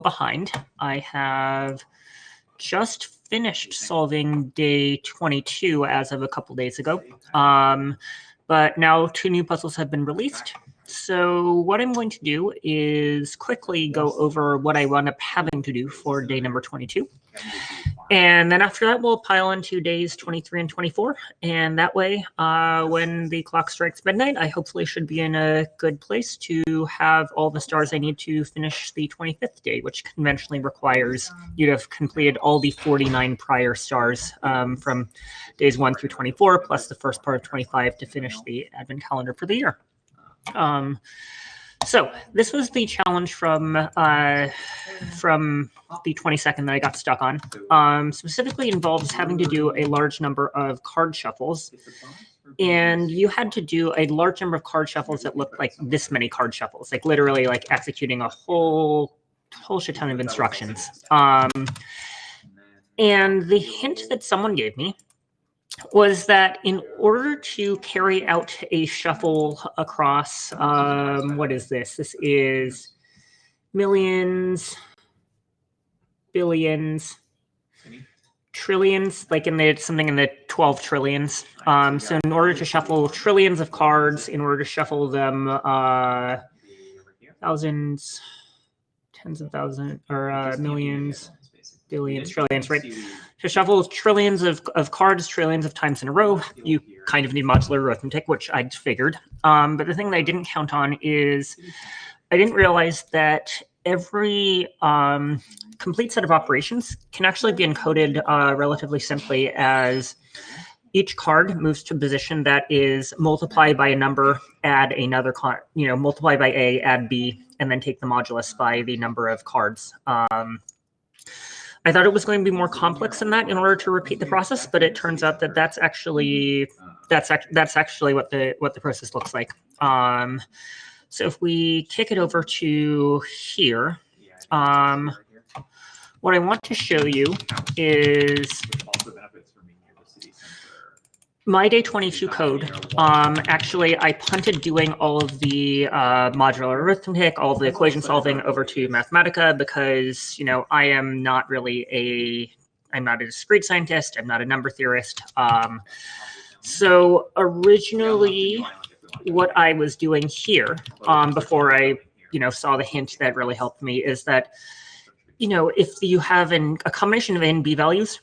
behind. I have just finished solving day 22 as of a couple days ago. But now 2 new puzzles have been released. So what I'm going to do is quickly go over what I wound up having to do for day number 22. And then after that, we'll pile into days 23 and 24. And that way, when the clock strikes midnight, I hopefully should be in a good place to have all the stars I need to finish the 25th day, which conventionally requires you to have completed all the 49 prior stars from days 1 through 24, plus the first part of 25 to finish the advent calendar for the year. So this was the challenge from the 22nd that I got stuck on. Specifically involves having to do a large number of card shuffles. And you had to do a large number of card shuffles that looked like this many card shuffles, like literally like executing a whole shit ton of instructions. And the hint that someone gave me was that in order to carry out a shuffle across, what is this? This is millions, billions, trillions, like something in the 12 trillions. So in order to shuffle trillions of cards, in order to shuffle them thousands, tens of thousands, or millions, billions, trillions, right? To shuffle trillions of cards, trillions of times in a row, you kind of need modular arithmetic, which I'd figured. But the thing that I didn't count on is I didn't realize that every complete set of operations can actually be encoded relatively simply as each card moves to a position that is multiply by a number, add another card, multiply by A, add B, and then take the modulus by the number of cards. I thought it was going to be more complex than that in order to repeat the process, but it turns out that that's actually what the process looks like. So if we kick it over to here, what I want to show you is my day 22 code. Actually, I punted doing all of the modular arithmetic, all of the equation solving over to Mathematica because, I am not I'm not a discrete scientist. I'm not a number theorist. So originally what I was doing here before I, saw the hint that really helped me is that, if you have a combination of A and B values,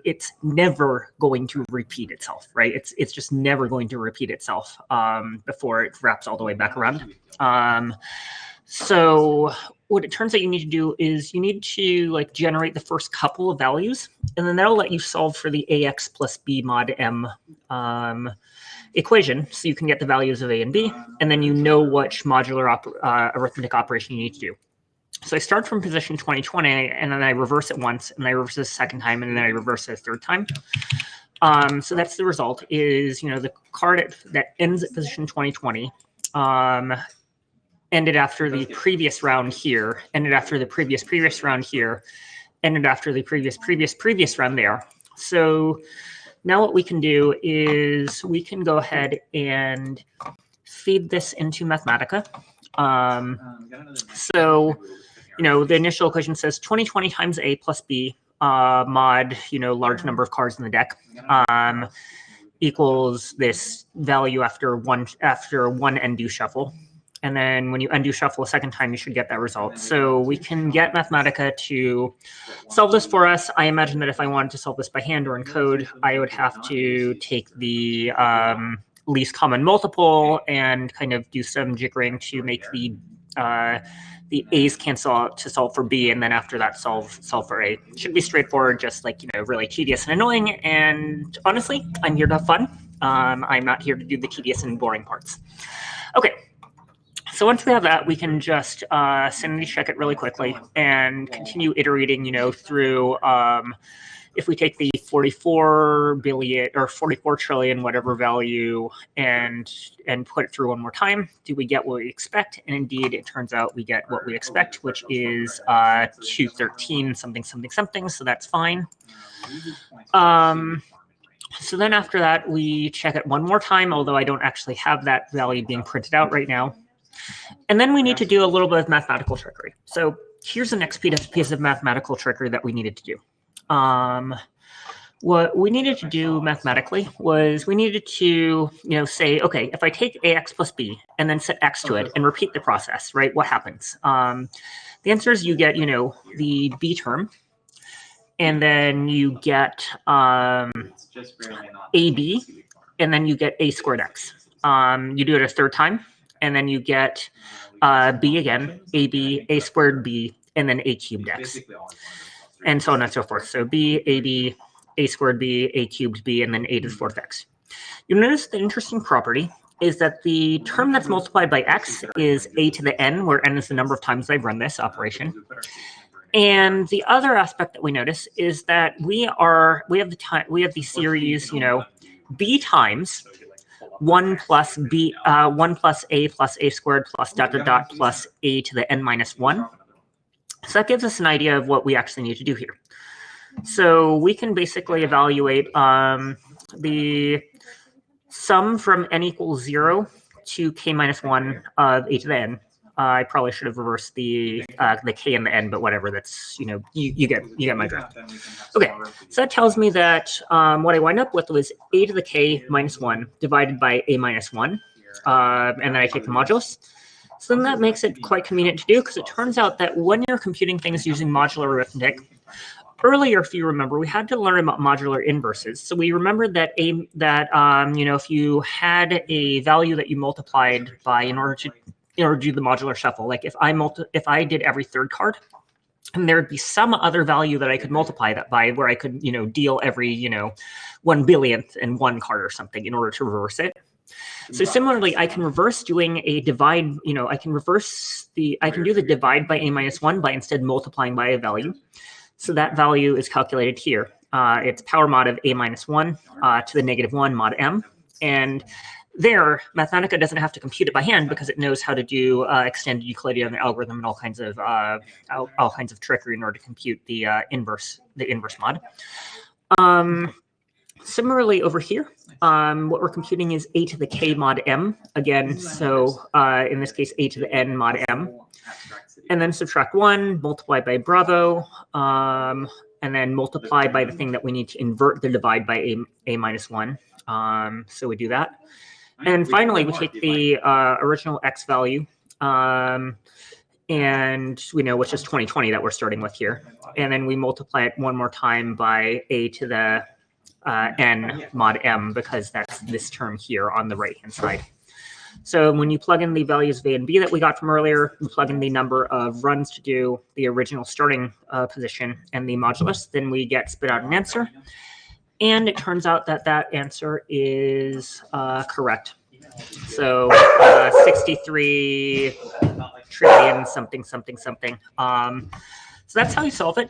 it's never going to repeat itself, right? It's just never going to repeat itself before it wraps all the way back around. So what it turns out you need to do is you need to generate the first couple of values, and then that'll let you solve for the AX plus B mod M equation, so you can get the values of A and B, and then which modular arithmetic operation you need to do. So I start from position 2020, and then I reverse it once, and then I reverse it a second time, and then I reverse it a third time. So that's the result, is, the card that ends at position 2020 ended after the previous round here, ended after the previous round here, ended after the previous round there. So now what we can do is we can go ahead and feed this into Mathematica. So the initial equation says 2020 times A plus B mod, large number of cards in the deck, equals this value after one undo shuffle. And then when you undo shuffle a second time, you should get that result. So we can get Mathematica to solve this for us. I imagine that if I wanted to solve this by hand or in code, I would have to take the least common multiple and kind of do some jiggering to make the A's cancel out to solve for B, and then after that solve for A. It should be straightforward, just really tedious and annoying. And honestly, I'm here to have fun. I'm not here to do the tedious and boring parts. Okay. So once we have that, we can just sanity check it really quickly and continue iterating, through if we take the 44 billion or 44 trillion, whatever value, and put it through one more time, do we get what we expect? And indeed, it turns out we get what we expect, which is 213 something, something, something. So that's fine. So then after that, we check it one more time, although I don't actually have that value being printed out right now. And then we need to do a little bit of mathematical trickery. So here's the next piece of mathematical trickery that we needed to do. What we needed to do mathematically was we needed to, say, okay, if I take ax plus b and then set x to it and repeat the process, right, what happens? The answer is you get, the b term, and then you get ab, and then you get a squared x. You do it a third time, and then you get b again, ab, a squared b, and then a cubed x, and so on and so forth. So b, ab, a squared b, a cubed b, and then a to the fourth x. You'll notice the interesting property is that the term that's multiplied by x is a to the n, where n is the number of times I've run this operation. And the other aspect that we notice is that we have the series, b times 1 plus b 1 plus a squared plus dot dot dot plus a to the n minus 1. So that gives us an idea of what we actually need to do here. So we can basically evaluate the sum from n equals 0 to k minus 1 of a to the n. I probably should have reversed the k and the n, but whatever. That's, you get my drift. Okay, so that tells me that what I wind up with was a to the k minus 1 divided by a minus 1, and then I take the modulus. So then that makes it quite convenient to do, because it turns out that when you're computing things using modular arithmetic, earlier, if you remember, we had to learn about modular inverses. So we remembered that if you had a value that you multiplied by in order to do the modular shuffle, like if I did every third card, and there would be some other value that I could multiply that by, where I could deal every 1/billionth in one card or something in order to reverse it. So similarly, I can reverse doing a divide. I can do the divide by a minus 1 by instead multiplying by a value. So that value is calculated here. It's power mod of a minus 1 to the negative 1 mod m. And there, Mathematica doesn't have to compute it by hand, because it knows how to do extended Euclidean algorithm and all kinds of trickery in order to compute the inverse mod. Similarly, over here, what we're computing is a to the k mod m again. So in this case, a to the n mod m. And then subtract 1, multiply by Bravo, and then multiply by the thing that we need to invert the divide by a minus 1. So we do that. And finally, we take the original x value, and which is 2020 that we're starting with here. And then we multiply it one more time by a to the n mod m, because that's this term here on the right-hand side. So when you plug in the values of a and b that we got from earlier, you plug in the number of runs to do the original starting position and the modulus, then we spit out an answer. And it turns out that that answer is correct. So 63 trillion something something something. So that's how you solve it.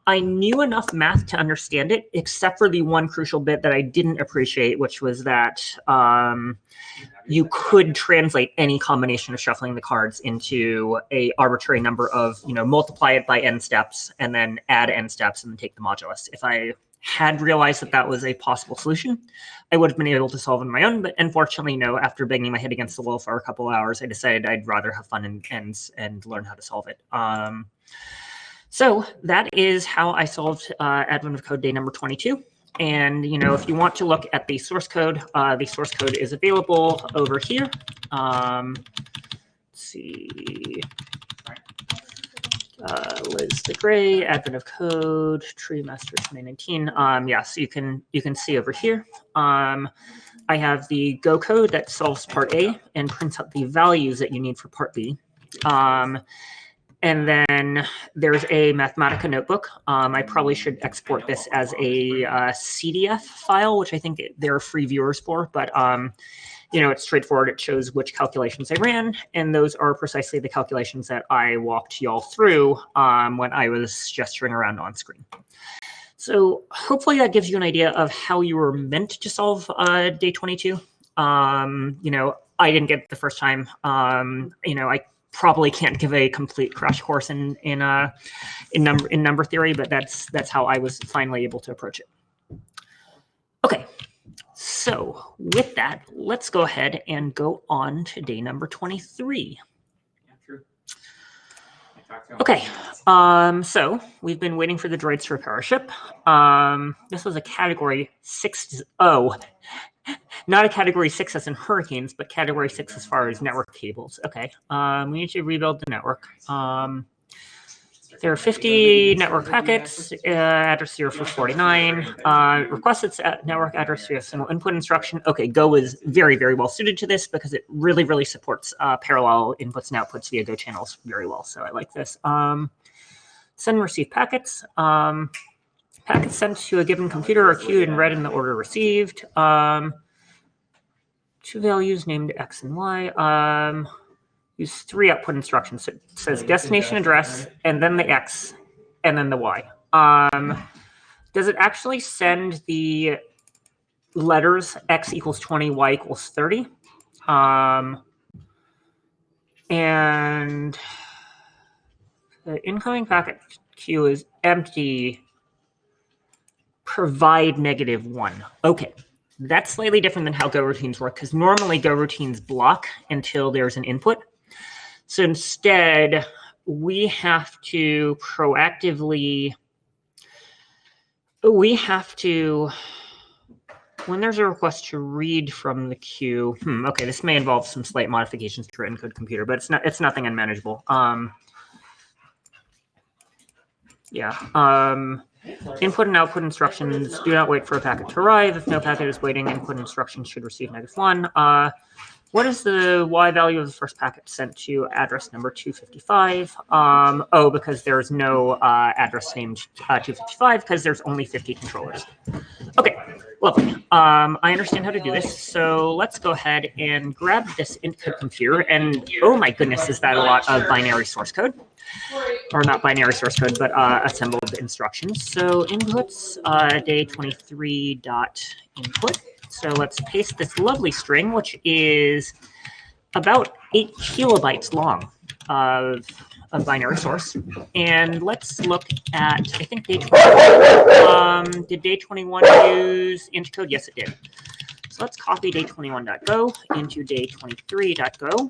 I knew enough math to understand it, except for the one crucial bit that I didn't appreciate, which was that you could translate any combination of shuffling the cards into a arbitrary number of, multiply it by n steps and then add n steps and then take the modulus. If I had realized that that was a possible solution, I would have been able to solve it on my own. But unfortunately, after banging my head against the wall for a couple of hours, I decided I'd rather have fun and learn how to solve it. So that is how I solved Advent of Code day number 22. And, if you want to look at the source code is available over here. Let's see. Liz the Gray, Advent of Code, Tree Master 2019. So you can see over here. I have the Go code that solves part A and prints out the values that you need for part B. And then there's a Mathematica notebook. I probably should export this as a CDF file, which I think there are free viewers for. But, it's straightforward. It shows which calculations I ran. And those are precisely the calculations that I walked y'all through when I was gesturing around on screen. So hopefully that gives you an idea of how you were meant to solve day 22. I didn't get it the first time. I probably can't give a complete crash course in number theory, but that's how I was finally able to approach it. Okay, so with that, let's go ahead and go on to day number 23. Okay, so we've been waiting for the droids to repair our ship. This was a category 6. Oh, not a category 6 as in hurricanes, but category 6 as far as network cables. Okay, we need to rebuild the network. There are 50 network packets, address 0 for 49. Requested network address via single input instruction. Okay, Go is very, very well suited to this because it really, really supports parallel inputs and outputs via Go channels very well. So I like this. Send and receive packets. Packets sent to a given computer are queued and read in the order received. Two values named X and Y. Use 3 output instructions. So it says destination address, and then the X, and then the Y. Does it actually send the letters X equals 20, Y equals 30? And the incoming packet queue is empty. Provide -1. Okay. That's slightly different than how Go routines work, because normally Go routines block until there's an input. So instead, we have to proactively, when there's a request to read from the queue, okay, this may involve some slight modifications to our encode computer, but it's nothing unmanageable. Input and output instructions, do not wait for a packet to arrive. If no packet is waiting, input instructions should receive -1. What is the Y value of the first packet sent to address number 255? Oh, because there's no address named 255 because there's only 50 controllers. Okay, lovely. I understand how to do this, so let's go ahead and grab this encode computer. And oh my goodness, is that a lot of binary source code? Or not binary source code, but assembled instructions. So inputs day 23 dot input. So let's paste this lovely string, which is about 8 kilobytes long of binary source. And let's look at, I think day 21. Did day 21 use int code? Yes, it did. So let's copy day 21.go into day 23.go.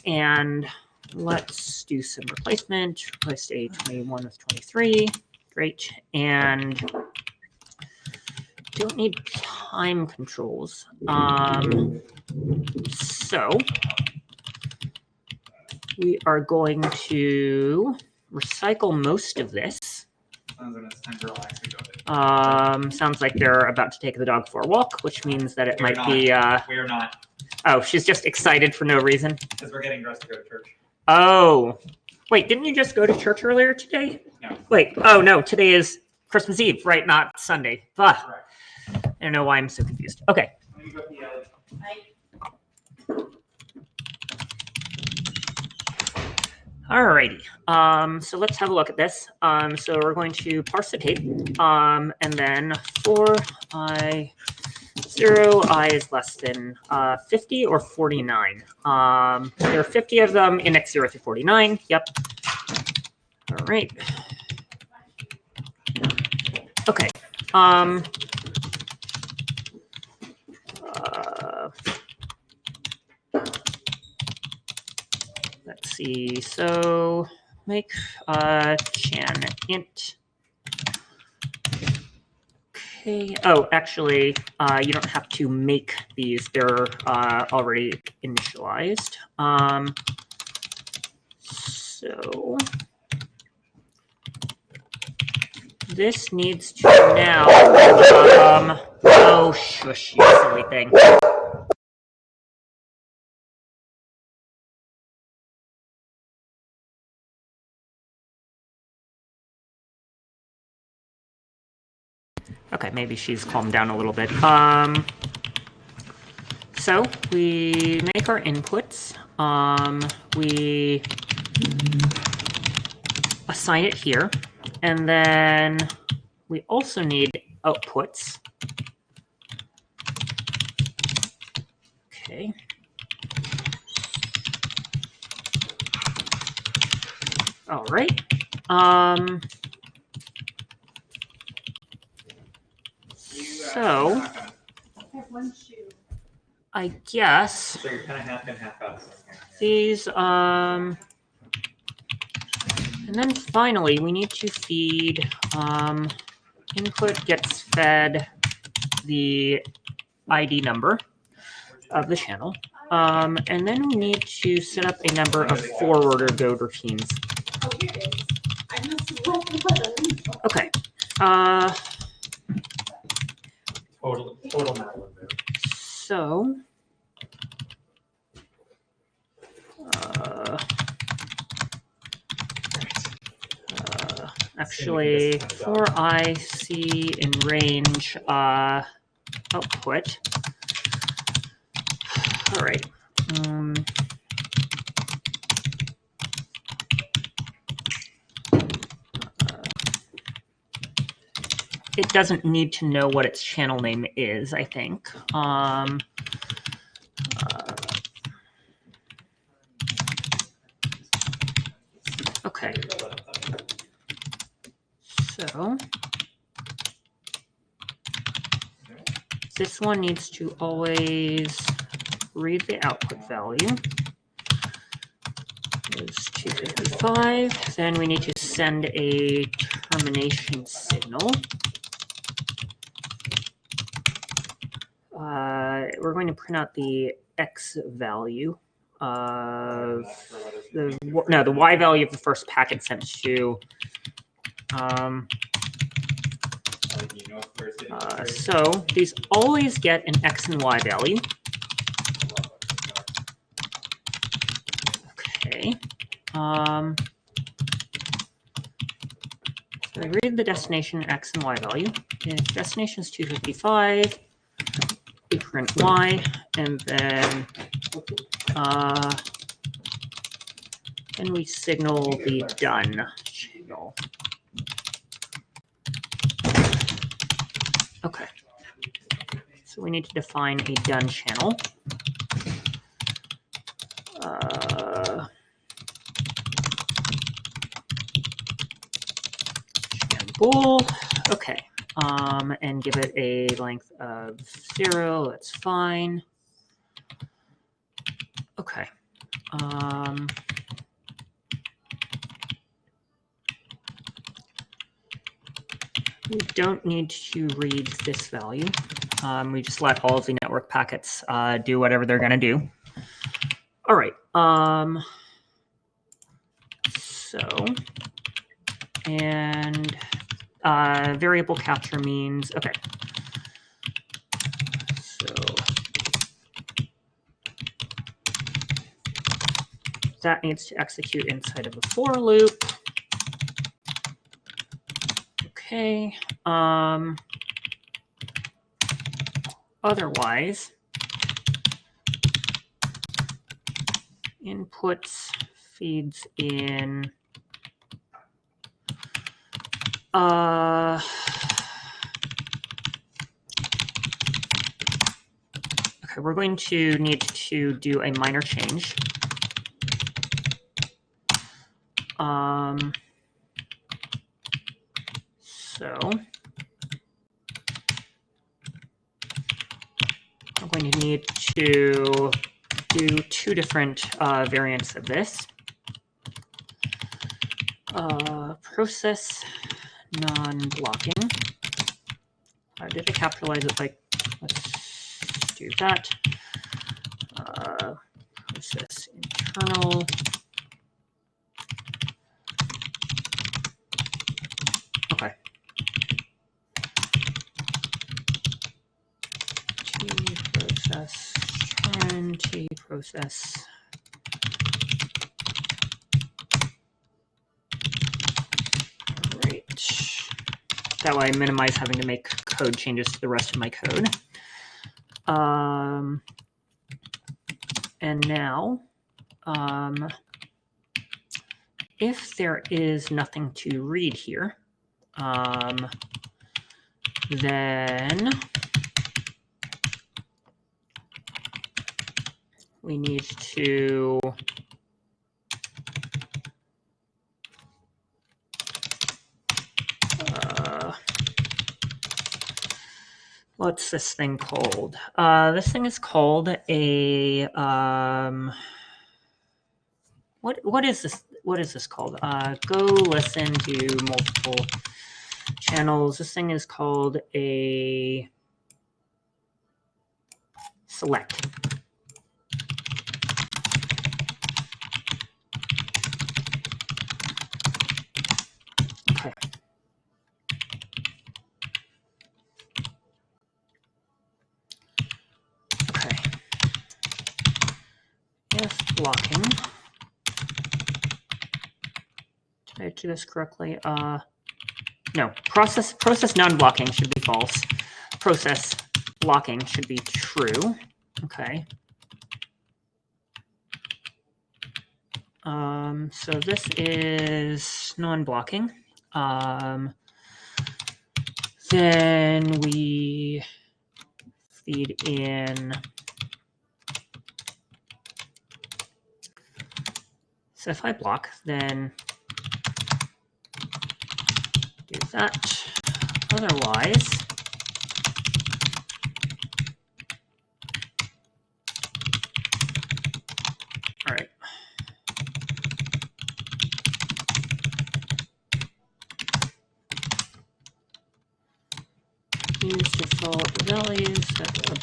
And let's do some replacement. Replace day 21 with 23. Great. And don't need time controls. So we are going to recycle most of this. Sounds like they're about to take the dog for a walk, which means that it might be. We're not. Oh, she's just excited for no reason. Because we're getting dressed to go to church. Oh, wait, didn't you just go to church earlier today? No. Wait, oh no, today is Christmas Eve, right? Not Sunday. Ugh. Correct. I don't know why I'm so confused. Okay. Alrighty. So let's have a look at this. So we're going to parse the tape, and then for I 0, I is less than 50 or 49. There are 50 of them in X 0 through 49. Yep. All right. Okay. Let's see. So make chan int. Okay. Oh, actually, you don't have to make these. They're already initialized. So this needs to now. Oh, shush, you silly thing. Okay, maybe she's calmed down a little bit. So we make our inputs. We assign it here, and then we also need outputs. Okay. All right. So I guess So you're kind of half in, half out. these And then finally, we need to feed input gets fed the ID number of the channel. And then we need to set up a number of forward or go routines. Oh, here it is. I must have left the button. Okay. Total Madeline. So, actually, for IC in range output. All right. It doesn't need to know what its channel name is, I think. Okay. So this one needs to always read the output value. It's 255. Then we need to send a termination signal. We're going to print out the X value of the Y value of the first packet sent to. So these always get an X and Y value. Okay. So I read the destination X and Y value. If destination is 255, we print Y, and then we signal the done channel. Okay. So we need to define a done channel. Bool. Okay. And give it a length of 0. That's fine. Okay. We don't need to read this value. We just let all of the network packets do whatever they're going to do. All right. And variable capture means, okay. So that needs to execute inside of a for loop. Okay. Otherwise, inputs feeds in. Okay, we're going to need to do a minor change. So I'm going to need to do two different variants of this. Process non-blocking. Did I capitalize it? Like, let's do that. Process internal. Okay. T process turn T process. That way I minimize having to make code changes to the rest of my code. And now, if there is nothing to read here, then we need to what's this thing called? This thing is called a what is this? what is this called? Go listen to multiple channels. This thing is called a select. Okay. Okay. Yes, blocking. Did I do this correctly? No. Process non-blocking should be false. Process blocking should be true. Okay. So this is non-blocking. Then we feed in. So if I block, then do that. Otherwise, all right. Use default values set above.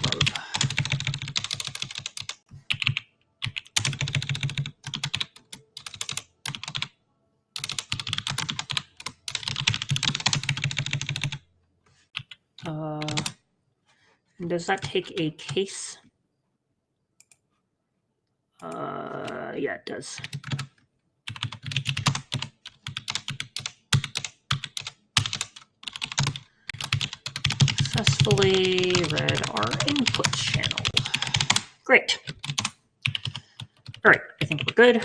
Does that take a case? Yeah, it does. Successfully read our input channel. Great. All right, I think we're good.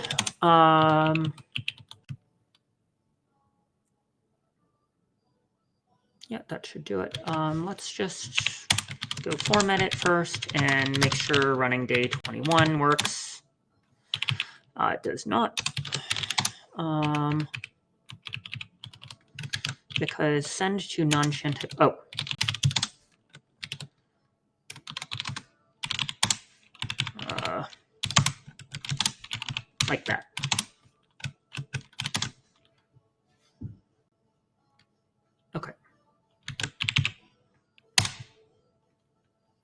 Yeah, that should do it. Let's just go format it first and make sure running day 21 works. It does not. Because send to non-shanted. Oh. Like that. Okay.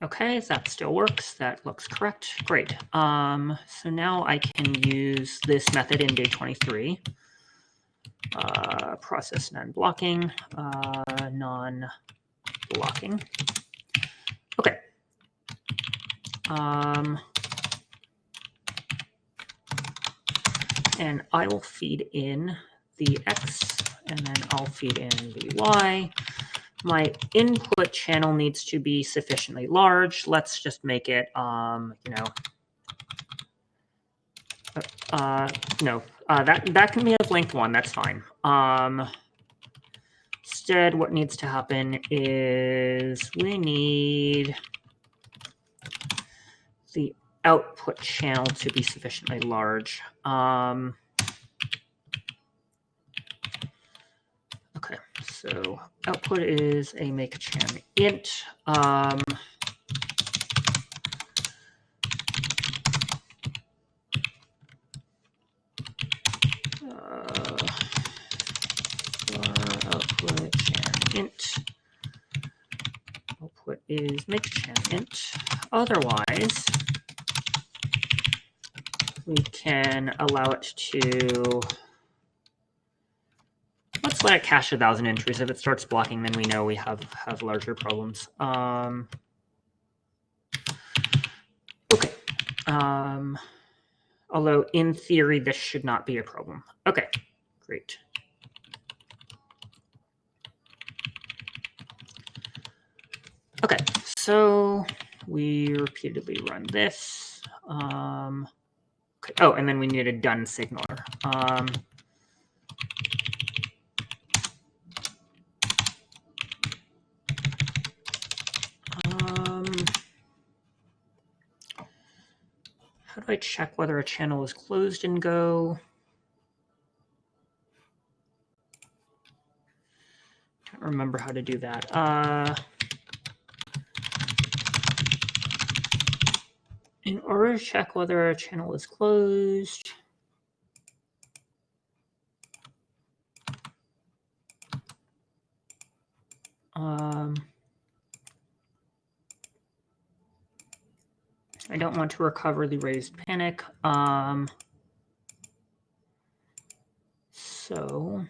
Okay, that still works. That looks correct. Great. So now I can use this method in day 23. Process non-blocking, non-blocking. Okay. And I will feed in the X, and then I'll feed in the Y. My input channel needs to be sufficiently large. Let's just make it, no, that can be of length 1. That's fine. Instead, what needs to happen is we need the output channel to be sufficiently large. Okay, so output is a make chan int. Output chan int. Output is make chan int. Otherwise, we can allow it to. Let's let it cache 1,000 entries. If it starts blocking, then we know we have larger problems. Okay. Although in theory, this should not be a problem. Okay, great. Okay, so we repeatedly run this. Okay. Oh, and then we need a done signaler. How do I check whether a channel is closed in Go? Can't remember how to do that. In order to check whether a channel is closed, I don't want to recover the raised panic. So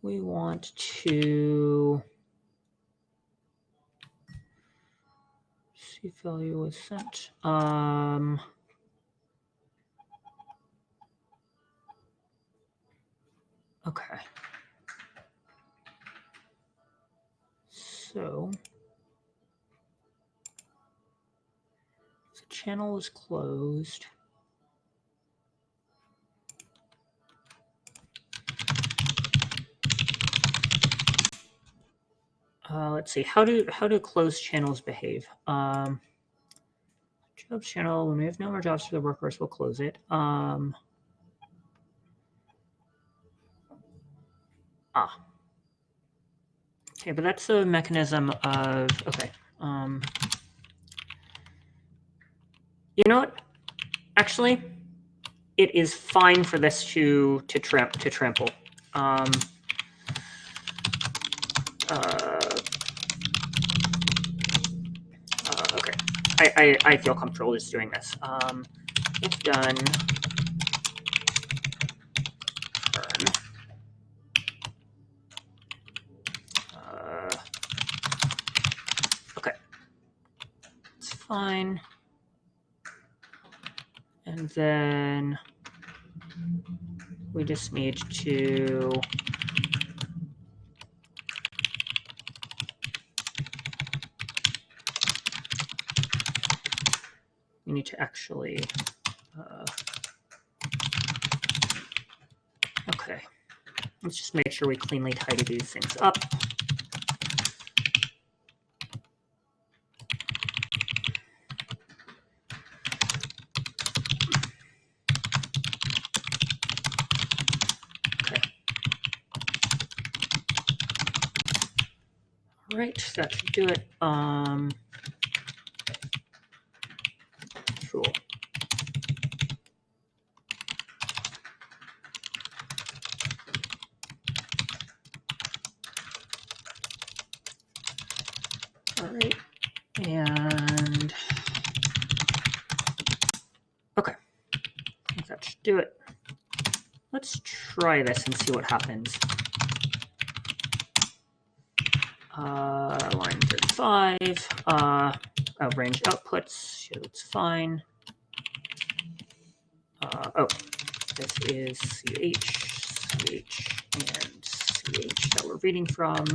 we want to see if value was sent. Okay. So the channel is closed. Let's see. How do closed channels behave? Jobs channel. When we have no more jobs for the workers, we'll close it. Okay, but that's the mechanism of okay. You know what? Actually, it is fine for this to trample. Okay, I feel comfortable just doing this. If done, turn. Okay, it's fine. And then we just need to actually okay, let's just make sure we cleanly tidy these things up. Okay. All right, that should do it. Cool. All right, and okay, I think that should do it. Let's try this and see what happens. Line 35, range outputs, so it's fine. Oh, this is CH, and CH that we're reading from.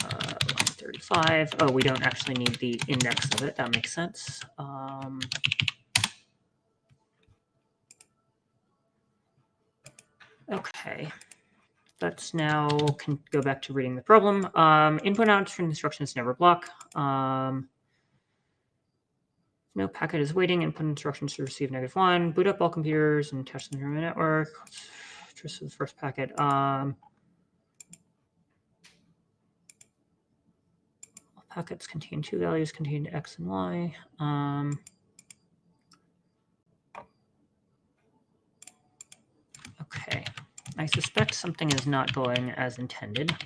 Line 35. Oh, we don't actually need the index of it. That makes sense. Okay. Let's now go back to reading the problem. Input and output instructions never block. No packet is waiting. Input instructions to receive -1. Boot up all computers and test the network. Just the first packet. All packets contain two values contained X and Y. Okay. I suspect something is not going as intended.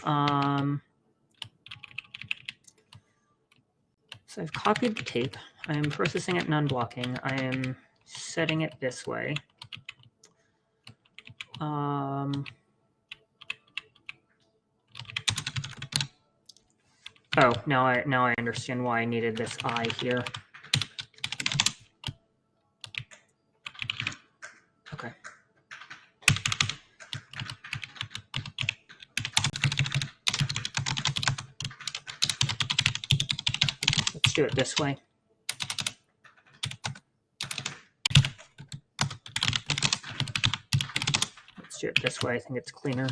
So I've copied the tape. I am processing it non-blocking. I am setting it this way. Oh, now I understand why I needed this I here. Okay. Let's do it this way. Let's do it this way. I think it's cleaner.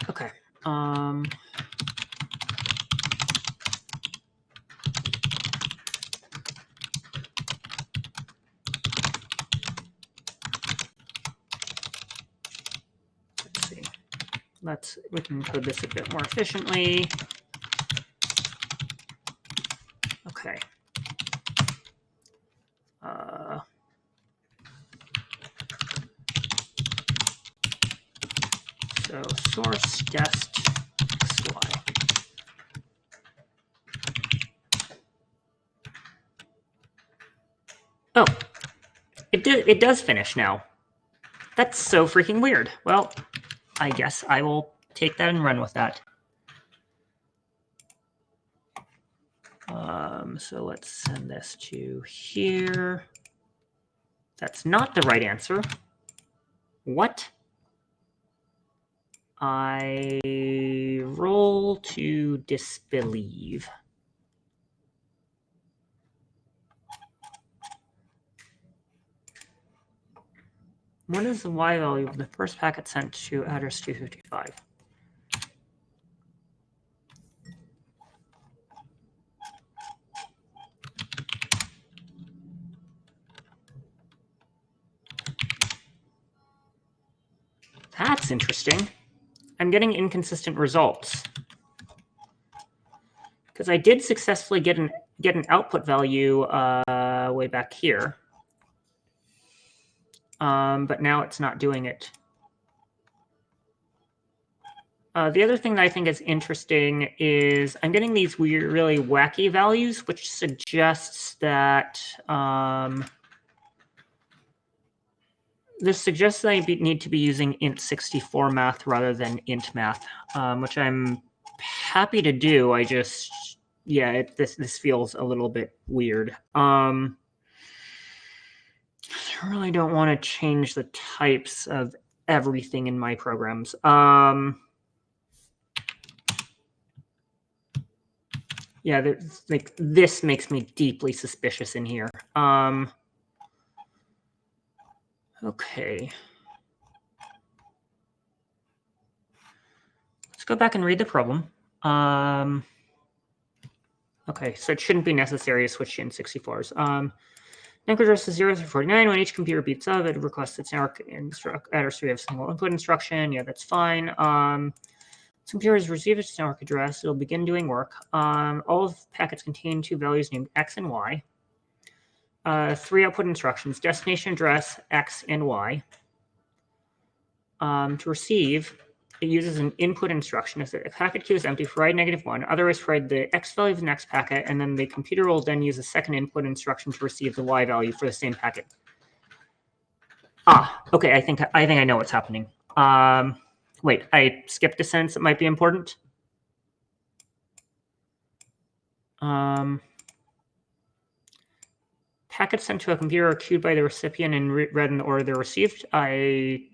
Okay. Let's see. We can code this a bit more efficiently. Okay. source dest xy. Oh, it does finish now. That's so freaking weird. Well, I guess I will take that and run with that. So let's send this to here. That's not the right answer. What? I roll to disbelieve. What is the Y value of the first packet sent to address 255? That's interesting. I'm getting inconsistent results. Because I did successfully get an output value way back here. But now it's not doing it. The other thing that I think is interesting is I'm getting these weird, really wacky values, which suggests that this suggests that I need to be using int64 math rather than int math, which I'm happy to do. I just, yeah, this feels a little bit weird. I really don't want to change the types of everything in my programs. Yeah, like this makes me deeply suspicious in here. Okay. Let's go back and read the problem. Okay, so it shouldn't be necessary to switch to N64s. Network address is 0 through 49. When each computer beeps up, it requests its network address. We have single input instruction. Yeah, that's fine. Computer has received its network address. It'll begin doing work. All of the packets contain two values named X and Y. 3 output instructions, destination address, X and Y. To receive, it uses an input instruction. If the packet queue is empty, provide -1. Otherwise, provide the X value of the next packet, and then the computer will then use a second input instruction to receive the Y value for the same packet. Ah, okay. I think I know what's happening. Wait, I skipped a sentence that might be important. Packets sent to a computer are queued by the recipient and read in the order they're received. I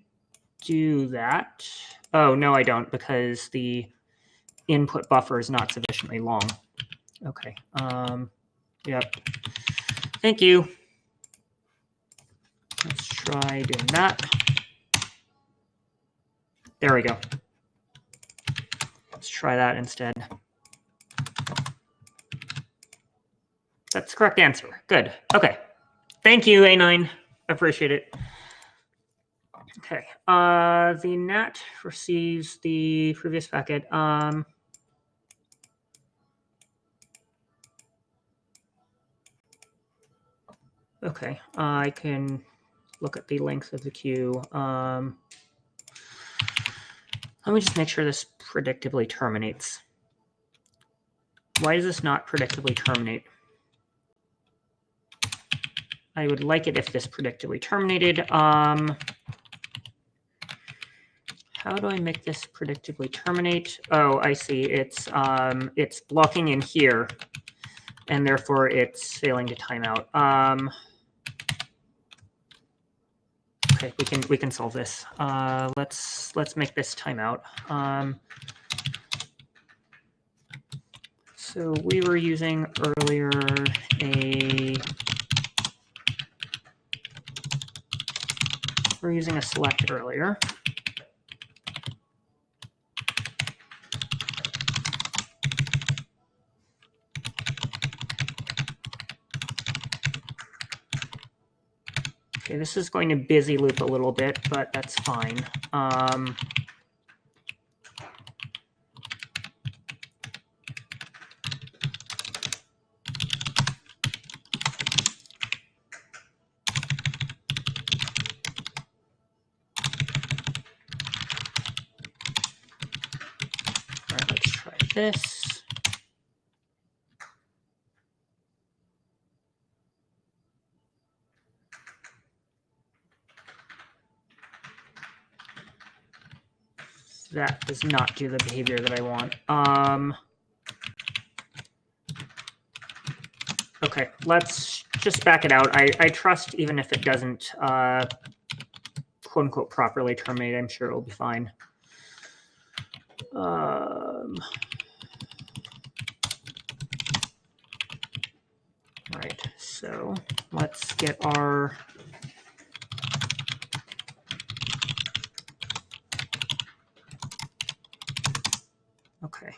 do that. Oh, no, I don't, because the input buffer is not sufficiently long. Okay. Yep. Thank you. Let's try doing that. There we go. Let's try that instead. That's the correct answer. Good. Okay. Thank you, A9. Appreciate it. Okay. The NAT receives the previous packet. Okay. I can look at the length of the queue. Let me just make sure this predictably terminates. Why does this not predictably terminate? I would like it if this predictably terminated. How do I make this predictably terminate? Oh, I see. It's blocking in here, and therefore it's failing to time out. Okay, we can solve this. Let's make this timeout. So we were using earlier we're using a select earlier. Okay, this is going to busy loop a little bit, but that's fine. this. That does not do the behavior that I want. Okay, let's just back it out. I trust even if it doesn't quote unquote properly terminate, I'm sure it'll be fine. Right, so let's get our okay.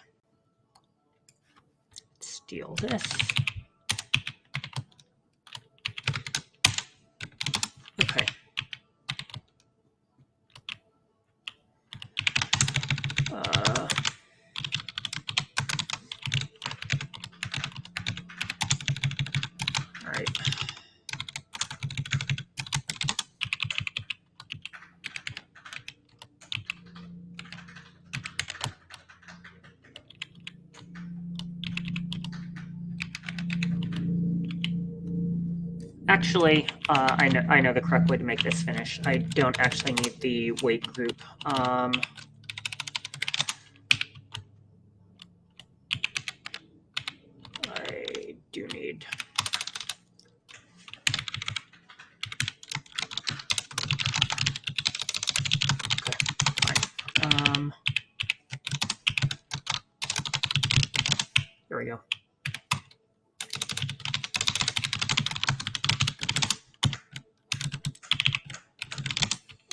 Steal this. Okay. All right. Actually, I know the correct way to make this finish. I don't actually need the weight group. I do need. Okay, fine. There we go.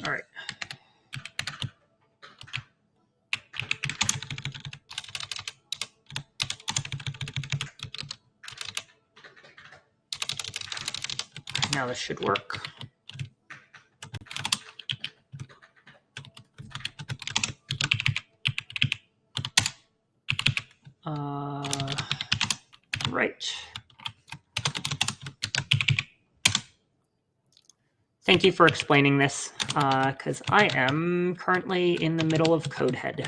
All right. Now this should work. Right. Thank you for explaining this, because I am currently in the middle of Codehead.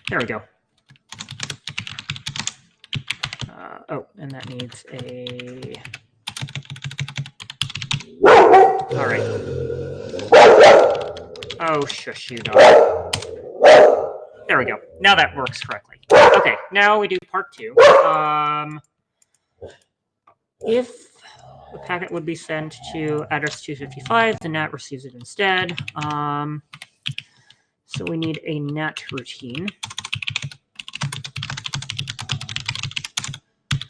There we go. Oh, and that needs a... All right. Oh, shush you, dog. There we go. Now that works correctly. Okay, now we do part 2. If the packet would be sent to address 255, the NAT receives it instead. So we need a NAT routine.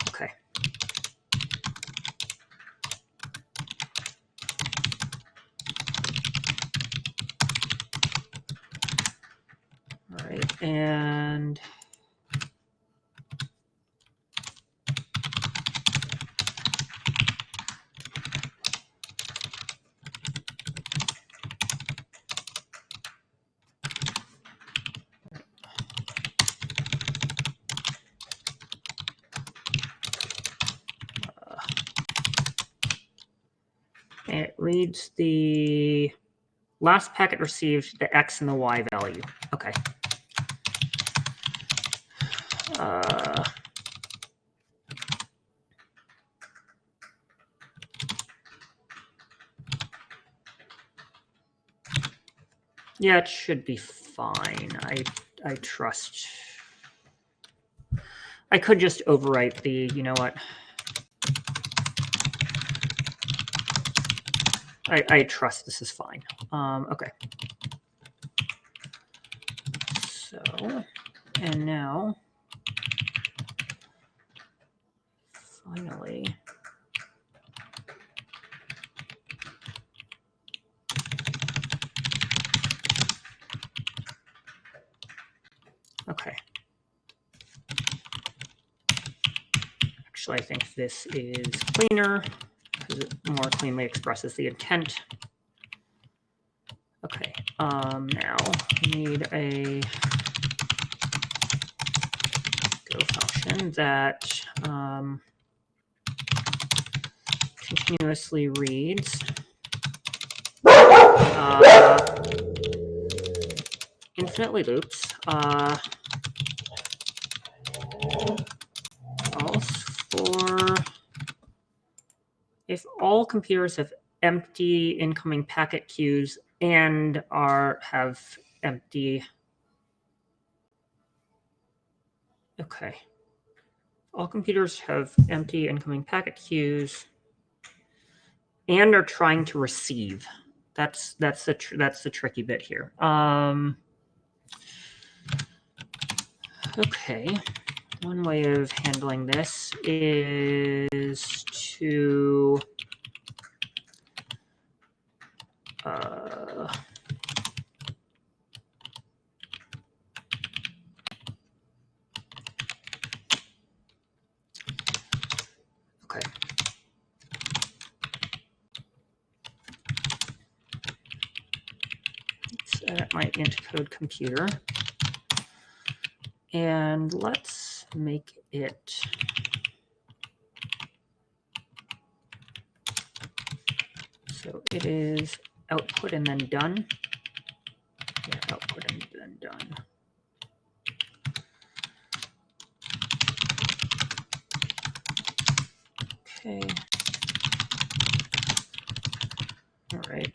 Okay. All right, and it reads the last packet received, the X and the Y value. Okay. Yeah, it should be fine. I trust. I could just overwrite the, you know what? I trust this is fine. Okay. So, and now, finally, okay. Actually, I think this is cleaner because it more cleanly expresses the intent. Okay, now we need a go function that continuously reads infinitely loops. False for if all computers have empty incoming packet queues and have empty. Okay. All computers have empty incoming packet queues and are trying to receive. That's the tricky bit here. Okay. One way of handling this is to okay. Let's edit my int code computer. And let's make it so it is output and then done. Yeah, output and then done. Okay. All right.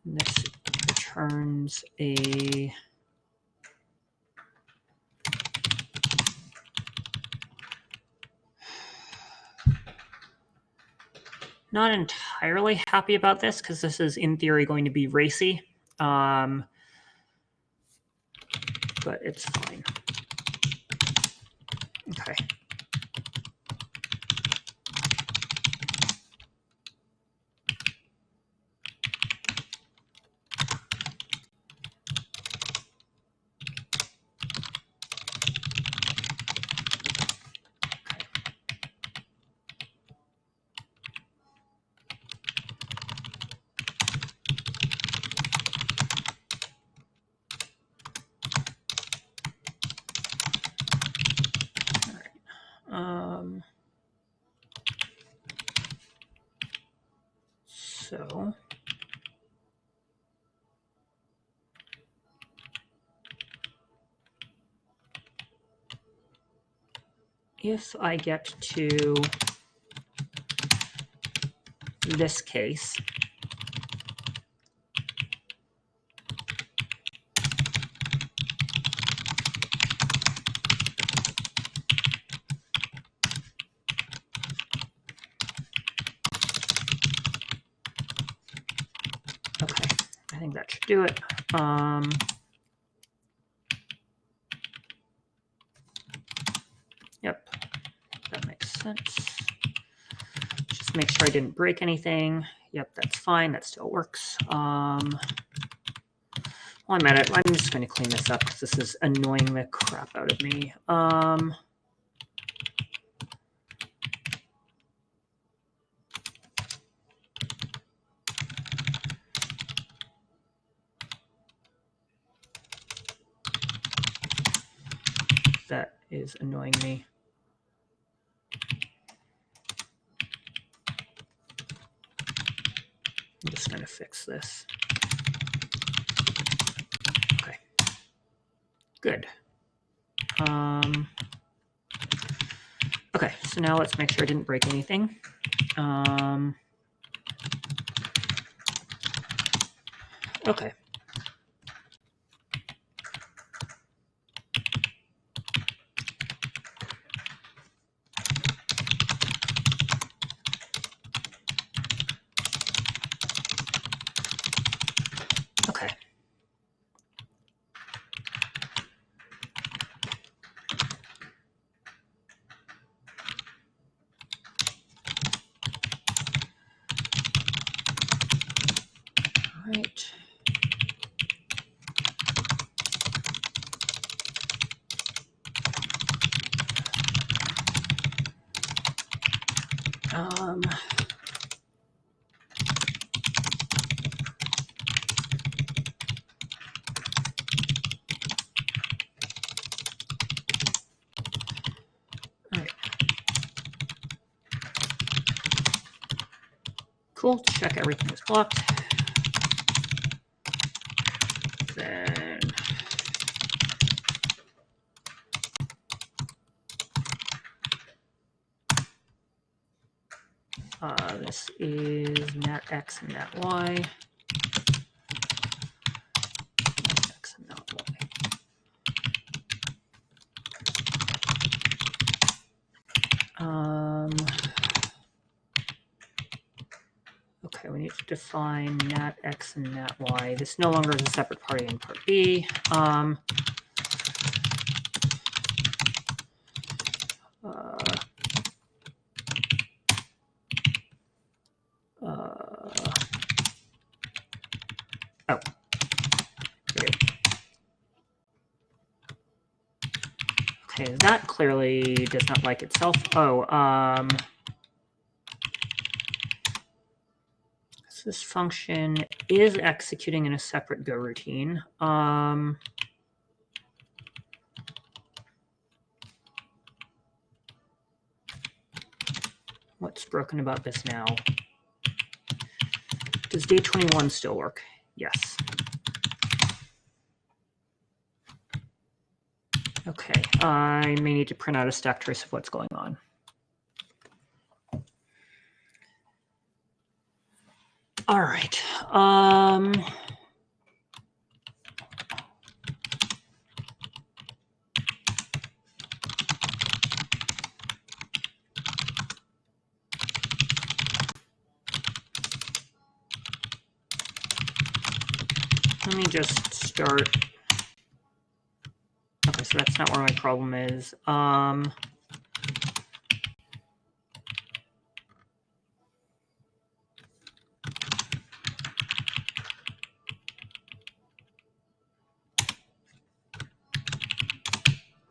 And this returns a not entirely happy about this because this is in theory going to be racy, but it's fine. Okay. So if I get to this case, okay, I think that should do it. Yep, that makes sense. Just make sure I didn't break anything. Yep, that's fine. That still works. While I'm at it, I'm just going to clean this up because this is annoying the crap out of me. That is annoying me. I'm just going to fix this. Okay. Good. Okay, so now let's make sure I didn't break anything. Okay. Okay. All right. Cool, check everything is blocked. Then this is nat x and nat y. Nat x and nat y. Okay, we need to define nat x and nat y. This no longer is a separate part A and part B. Oh. Okay, that clearly does not like itself. Oh, so this function is executing in a separate Go routine. What's broken about this now? Does day 21 still work? Yes. Okay, I may need to print out a stack trace of what's going on. All right. Let me just start. Okay, so that's not where my problem is.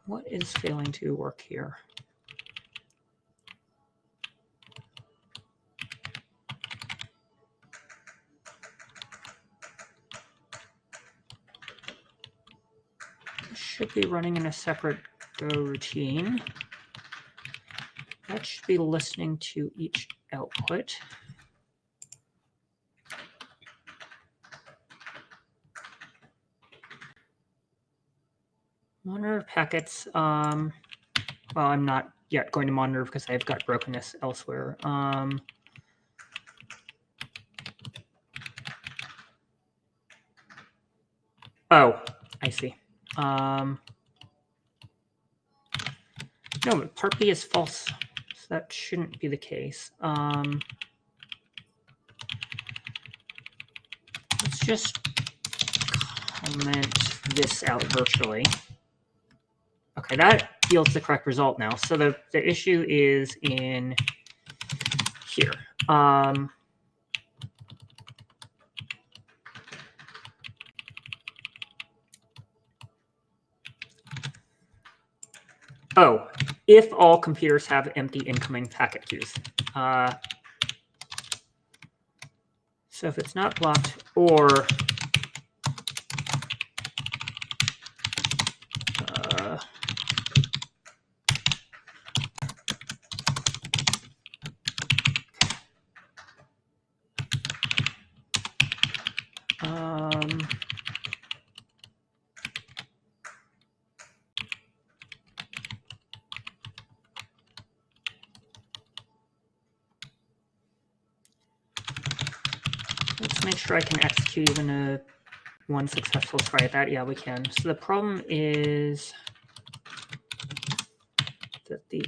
What is failing to work here? Should be running in a separate Go routine. That should be listening to each output. Monitor packets. Well, I'm not yet going to monitor because I've got brokenness elsewhere. Oh, I see. No, but part B is false, so that shouldn't be the case. Let's just comment this out virtually. Okay, that yields the correct result now. So the issue is in here. Oh, if all computers have empty incoming packet queues. So if it's not blocked, or let's make sure I can execute even one successful try at that. Yeah, we can. So the problem is that the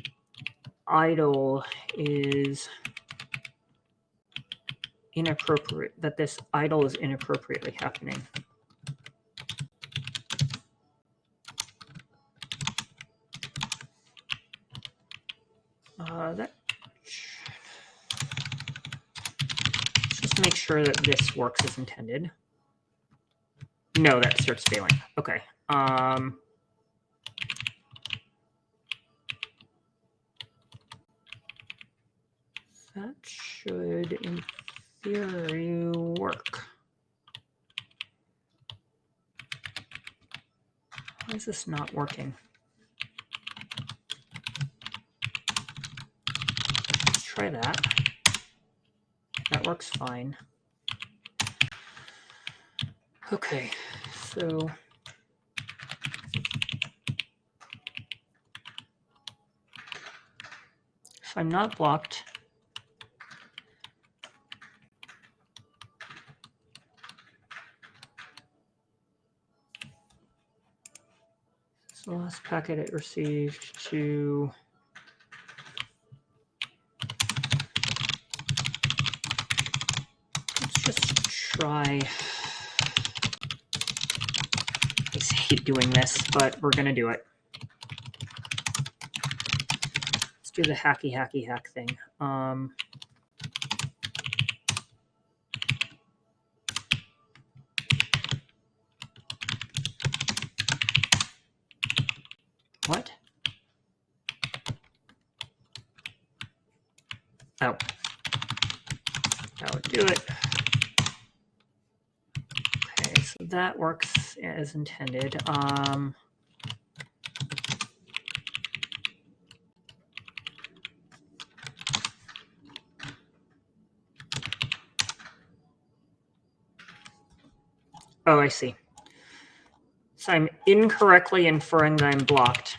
idle is inappropriate, that this idle is inappropriately happening. Let's just make sure that this works as intended. No, that starts failing. Okay. That should, in theory, work. Why is this not working? Let's try that. That works fine. Okay, so if I'm not blocked, so the last packet it received to let's just try. I hate doing this, but we're gonna do it. Let's do the hack thing. What? Oh. That would do it. Okay, so that works as intended. Oh, I see. So I'm incorrectly inferring that I'm blocked,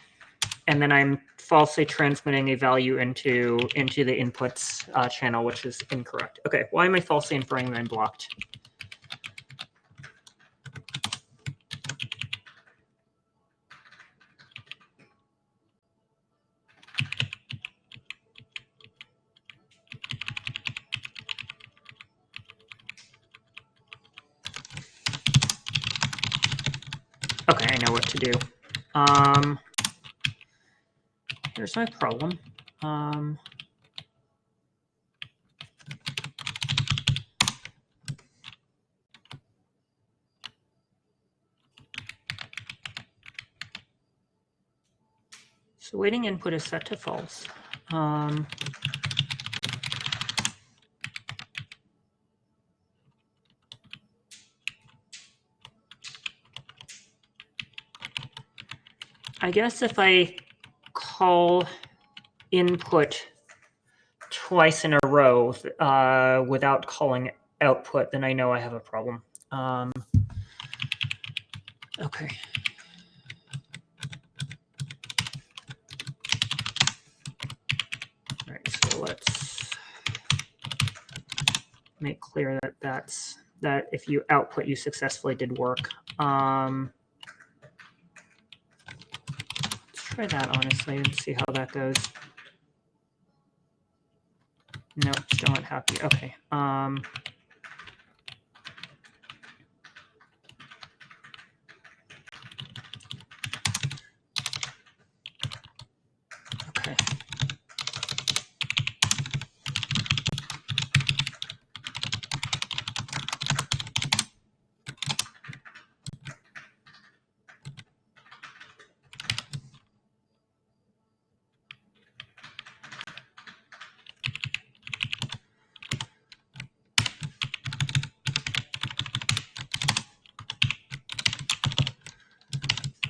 and then I'm falsely transmitting a value into the inputs channel, which is incorrect. Okay, why am I falsely inferring that I'm blocked? Okay, I know what to do. Here's my problem. So waiting input is set to false. I guess if I call input twice in a row without calling output, then I know I have a problem. Okay. All right, so let's make clear that if you output, you successfully did work. Let's try that honestly and see how that goes. Nope, still not happy. Okay. Okay.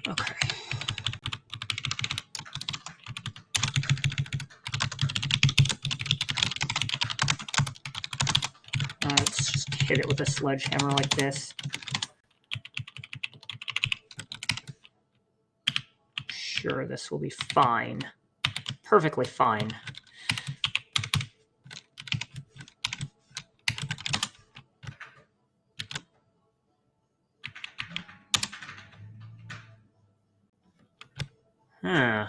Okay. Let's just hit it with a sledgehammer like this. Sure, this will be fine. Perfectly fine. Huh.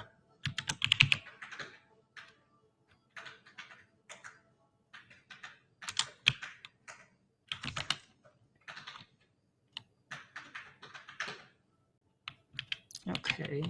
Okay.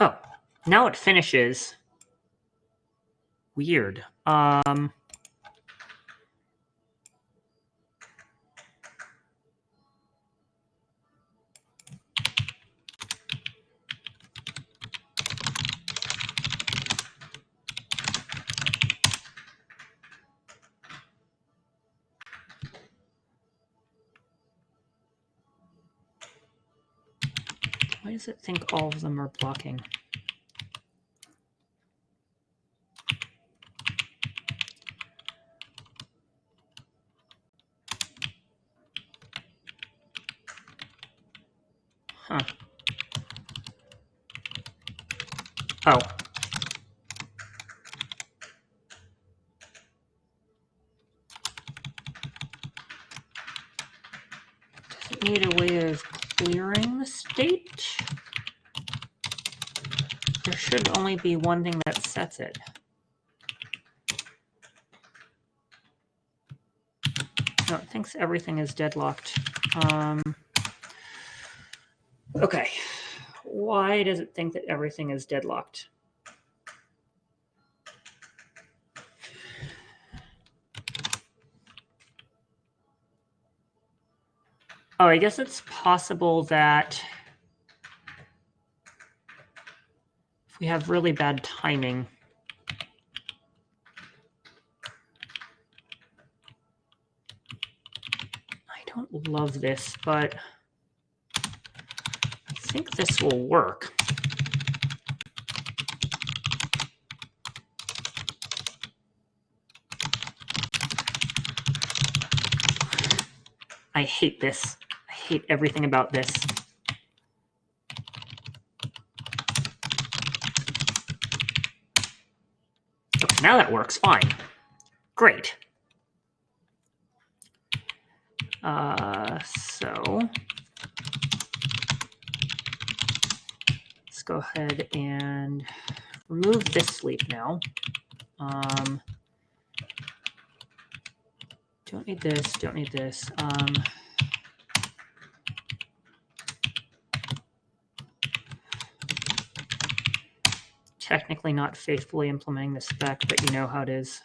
Oh, now it finishes. Weird. does it think all of them are blocking? Huh. Oh. Does it need a way of clearing the state? There should only be one thing that sets it. No, it thinks everything is deadlocked. Okay. Why does it think that everything is deadlocked? Oh, I guess it's possible that if we have really bad timing, I don't love this, but I think this will work. I hate this. I hate everything about this. Okay, now that works fine. Great. So let's go ahead and remove this sleep now. Don't need this, don't need this. Technically not faithfully implementing the spec, but you know how it is.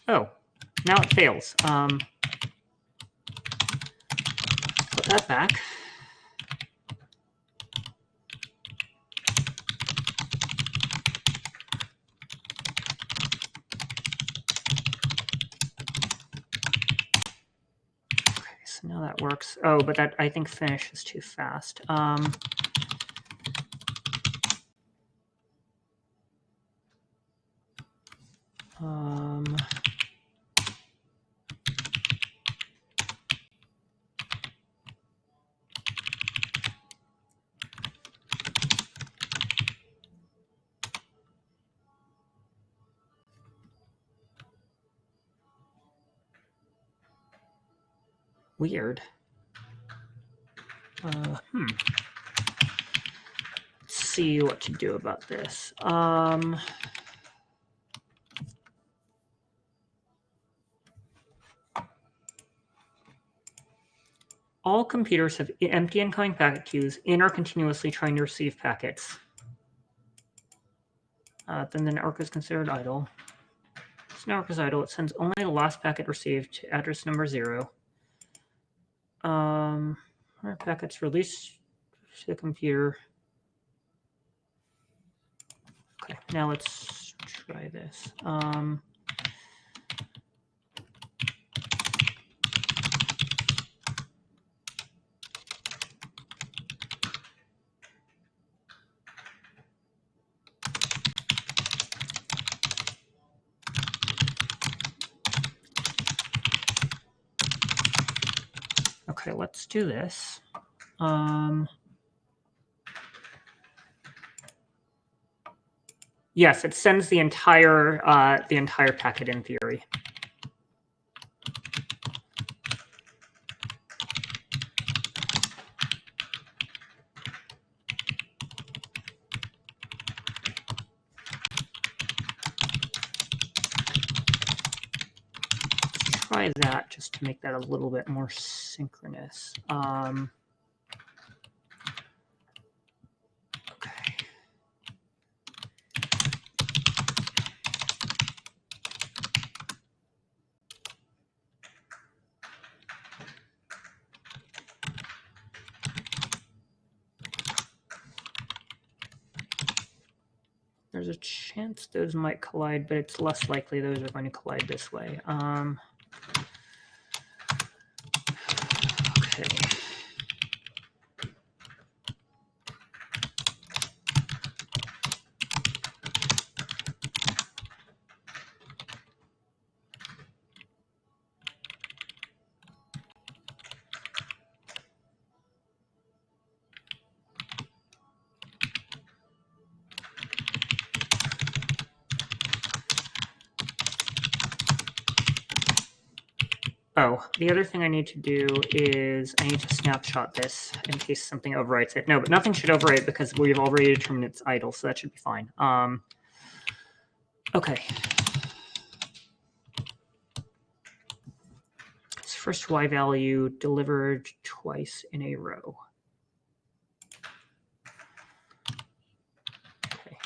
Oh, now it fails. Put that back. Okay, so now that works. Oh, but that I think finish is too fast. Weird. Let's see what to do about this. All computers have empty incoming packet queues and are continuously trying to receive packets. Then the network is considered idle. This network is idle. It sends only the last packet received to address number 0. Our packets released to the computer. Okay, now let's try this. Okay, let's do this. Yes, it sends the entire packet in theory. Try that just to make that a little bit more synchronous. Okay. There's a chance those might collide, but it's less likely those are going to collide this way. Okay. Oh, the other thing I need to do is I need to snapshot this in case something overwrites it. No, but nothing should overwrite because we've already determined it's idle, so that should be fine. Okay. This first y value delivered twice in a row. Okay.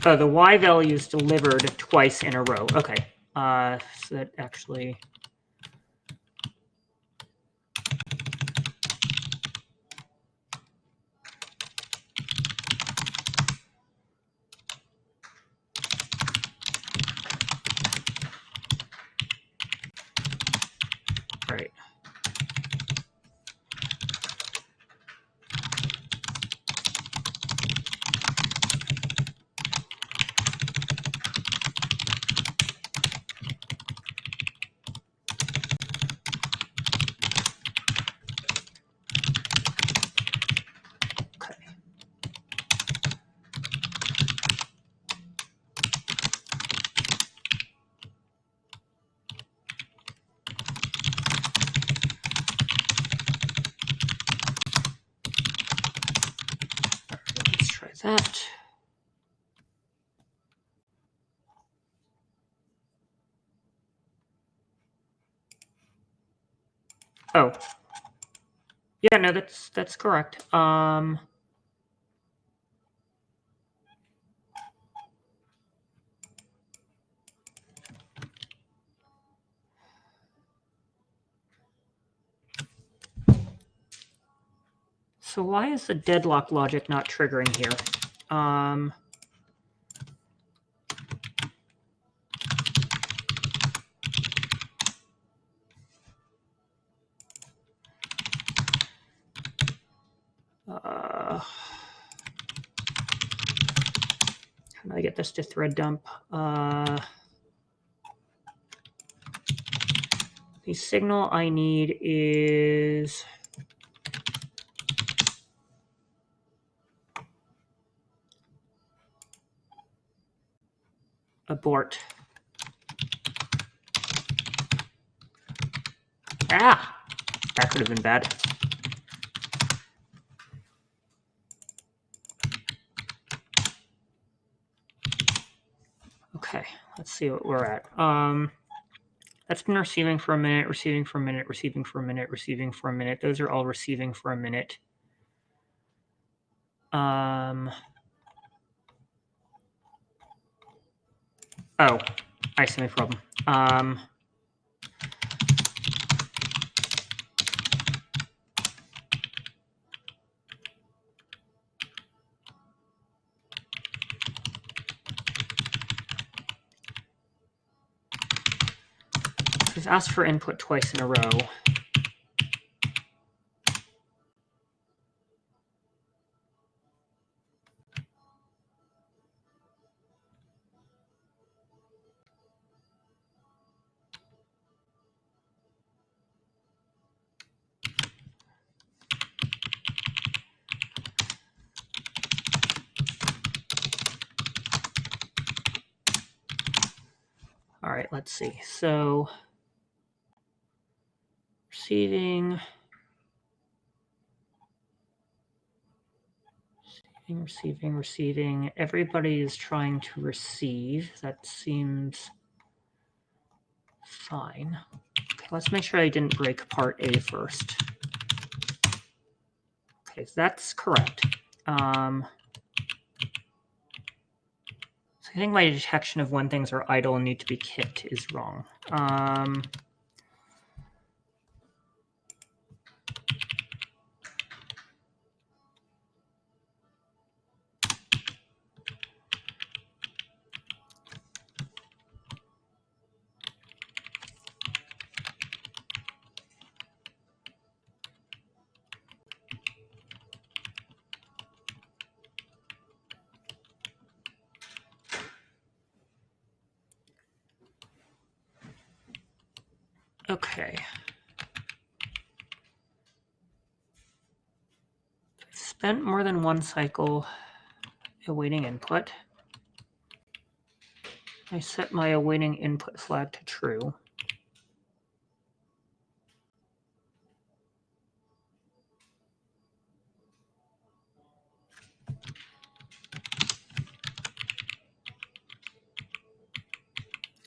Oh, the y value is delivered twice in a row. Okay. So that actually... Right. Let's try that. Oh. Yeah, no, that's correct. So why is the deadlock logic not triggering here? How do I get this to thread dump? The signal I need is abort. Ah! That could have been bad. Okay, let's see what we're at. That's been receiving for a minute, receiving for a minute, receiving for a minute, receiving for a minute. Those are all receiving for a minute. Oh, I see my problem. We've asked for input twice in a row. All right, let's see. So receiving, receiving. Everybody is trying to receive. That seems fine. Okay, let's make sure I didn't break part A first. Okay, that's correct. So I think my detection of when things are idle and need to be kicked is wrong. Okay. Spent more than one cycle. awaiting input. I set my awaiting input flag to true.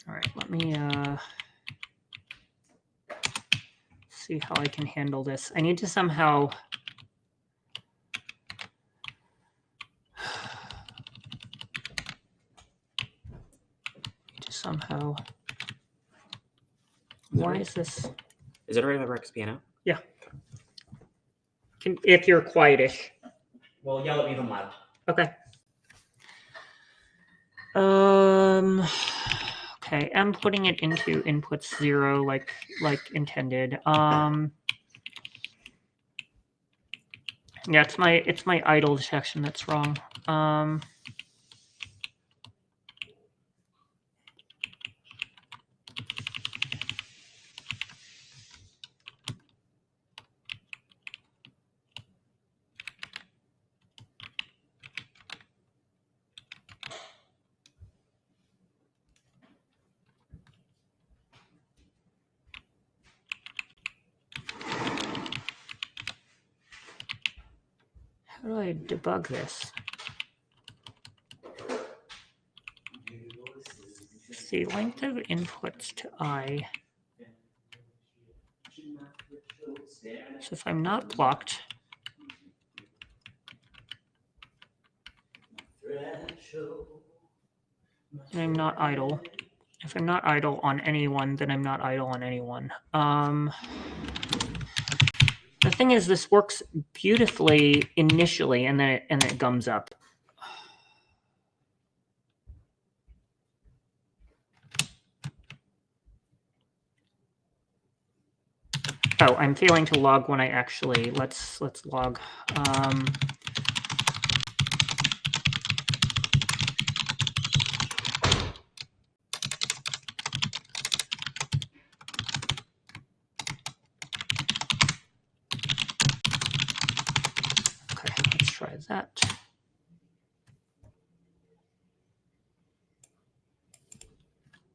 All right, let me see how I can handle this. I need to somehow why is this? Is it already the Rex piano? Yeah. If you're quietish. Well, yell at me if I'm loud. Okay. Okay, I'm putting it into inputs 0 like intended. Yeah, it's my idle detection that's wrong. How do I debug this? See, length of inputs to I. So if I'm not blocked, then I'm not idle. If I'm not idle on anyone, then I'm not idle on anyone. The thing is, this works beautifully initially, and then it gums up. Oh, I'm failing to log when I actually let's log. Okay, let's try that.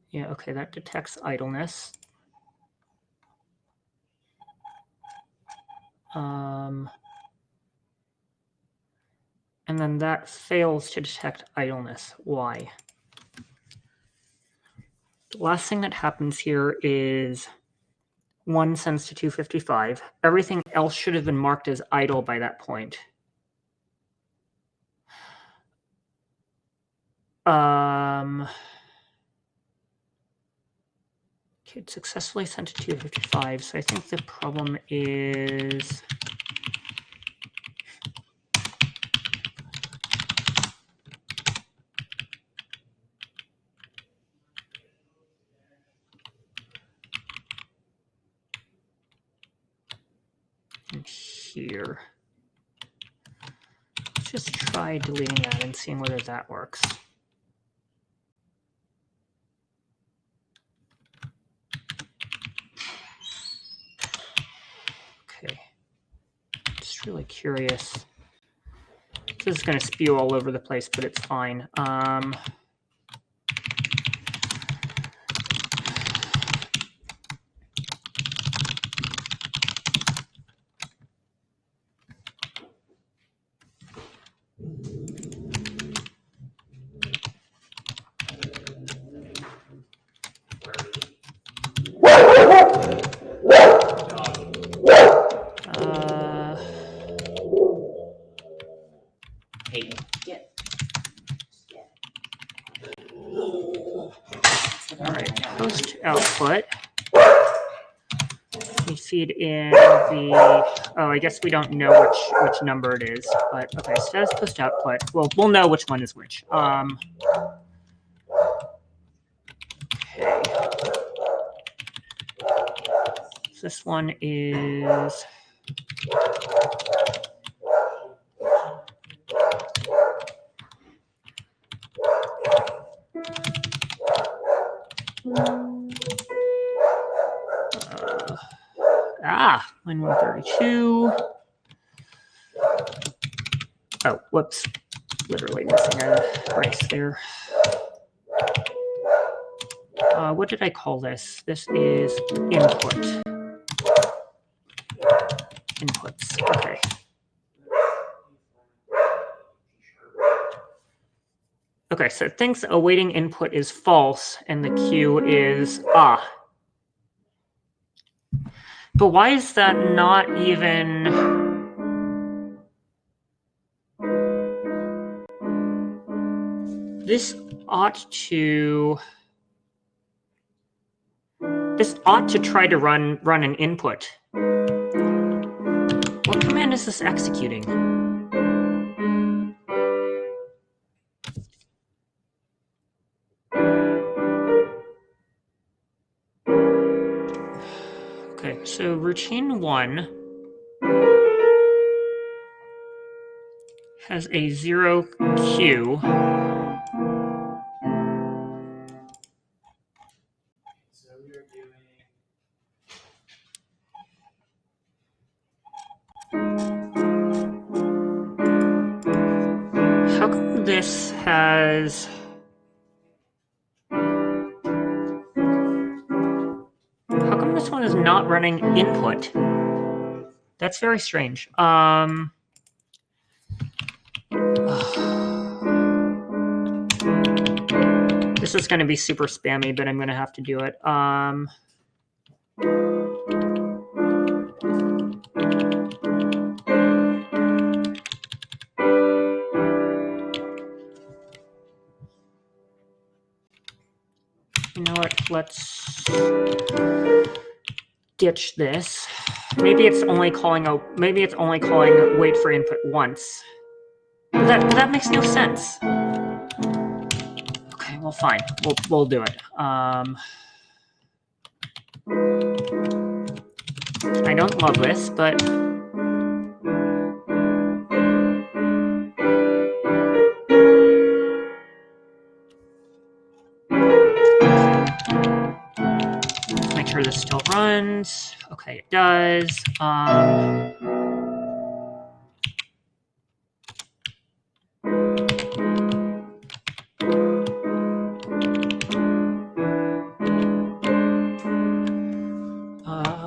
Yeah, okay, that detects idleness. And then that fails to detect idleness. Why? The last thing that happens here is 1 sends to 255. Everything else should have been marked as idle by that point. Okay, it successfully sent to 255, so I think the problem is in here. Let's just try deleting that and seeing whether that works. Okay, just really curious. This is going to spew all over the place, but it's fine. Hey. All right, post output. We feed in the, oh, I guess we don't know which number it is, but okay, status post output. Well, we'll know which one is which. Okay. This one is line 132. Oh, whoops. literally missing a brace there. What did I call this? This is input. Inputs. Okay. Okay, so it thinks awaiting input is false, and the Q is ah. But why is that not even... This ought to try to run an input. What command is this executing? Okay, so routine 1 has a 0Q. So we are doing. How come this has... How come this one is not running input? That's very strange. This is going to be super spammy, but I'm going to have to do it. You know what? Let's ditch this. Maybe it's only calling wait for input once. That makes no sense. Okay, well, fine. We'll do it. I don't love this, but let's make sure this still runs. Okay, it does.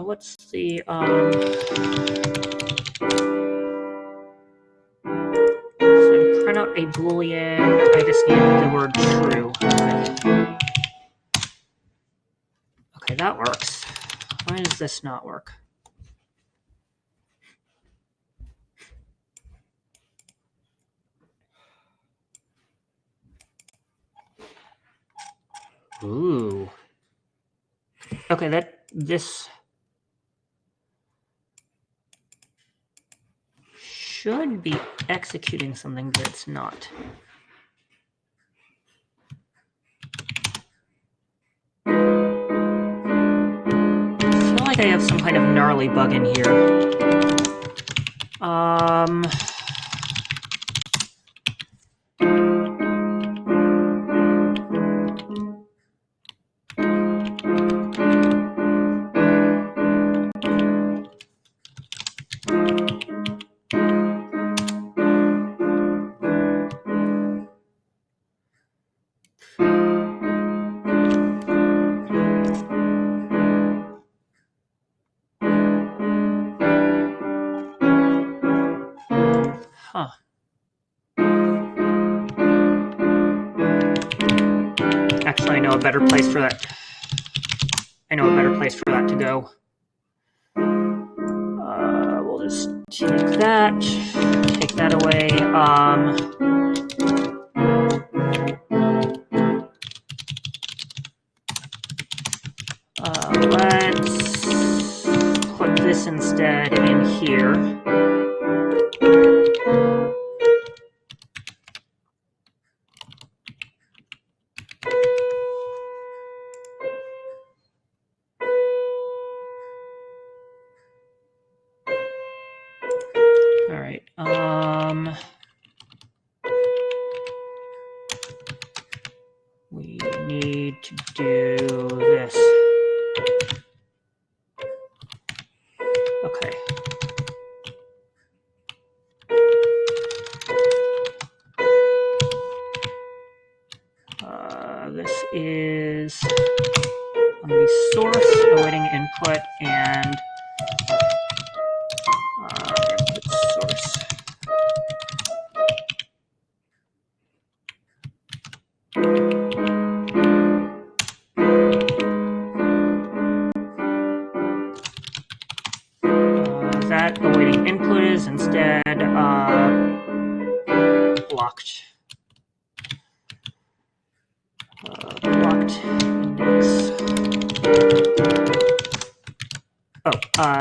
What's the so to print out a Boolean, I just need the word true. Okay, that works. Why does this not work? Ooh. Okay, this should be executing something, but it's not. I feel like I have some kind of gnarly bug in here. Huh. Actually, I know a better place for that. I know a better place for that to go. We'll just take that away. Let's put this instead in here. All right. We need to do this. Okay. input and input source. That awaiting input is instead blocked. Blocked index. Oh,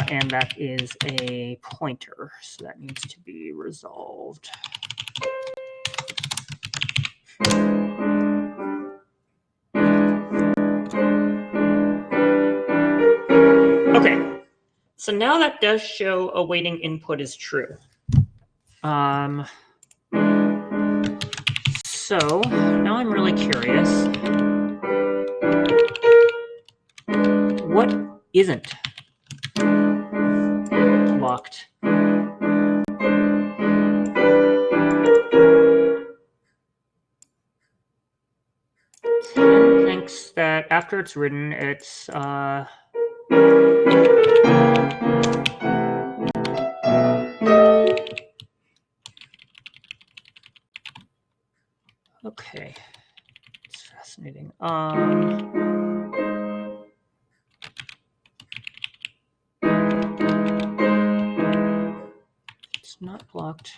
and that is a pointer, so that needs to be resolved. Okay, so now that does show awaiting input is true. So now I'm really curious. What isn't blocked? Ken thinks that after it's written, it's okay. It's fascinating. It's not blocked.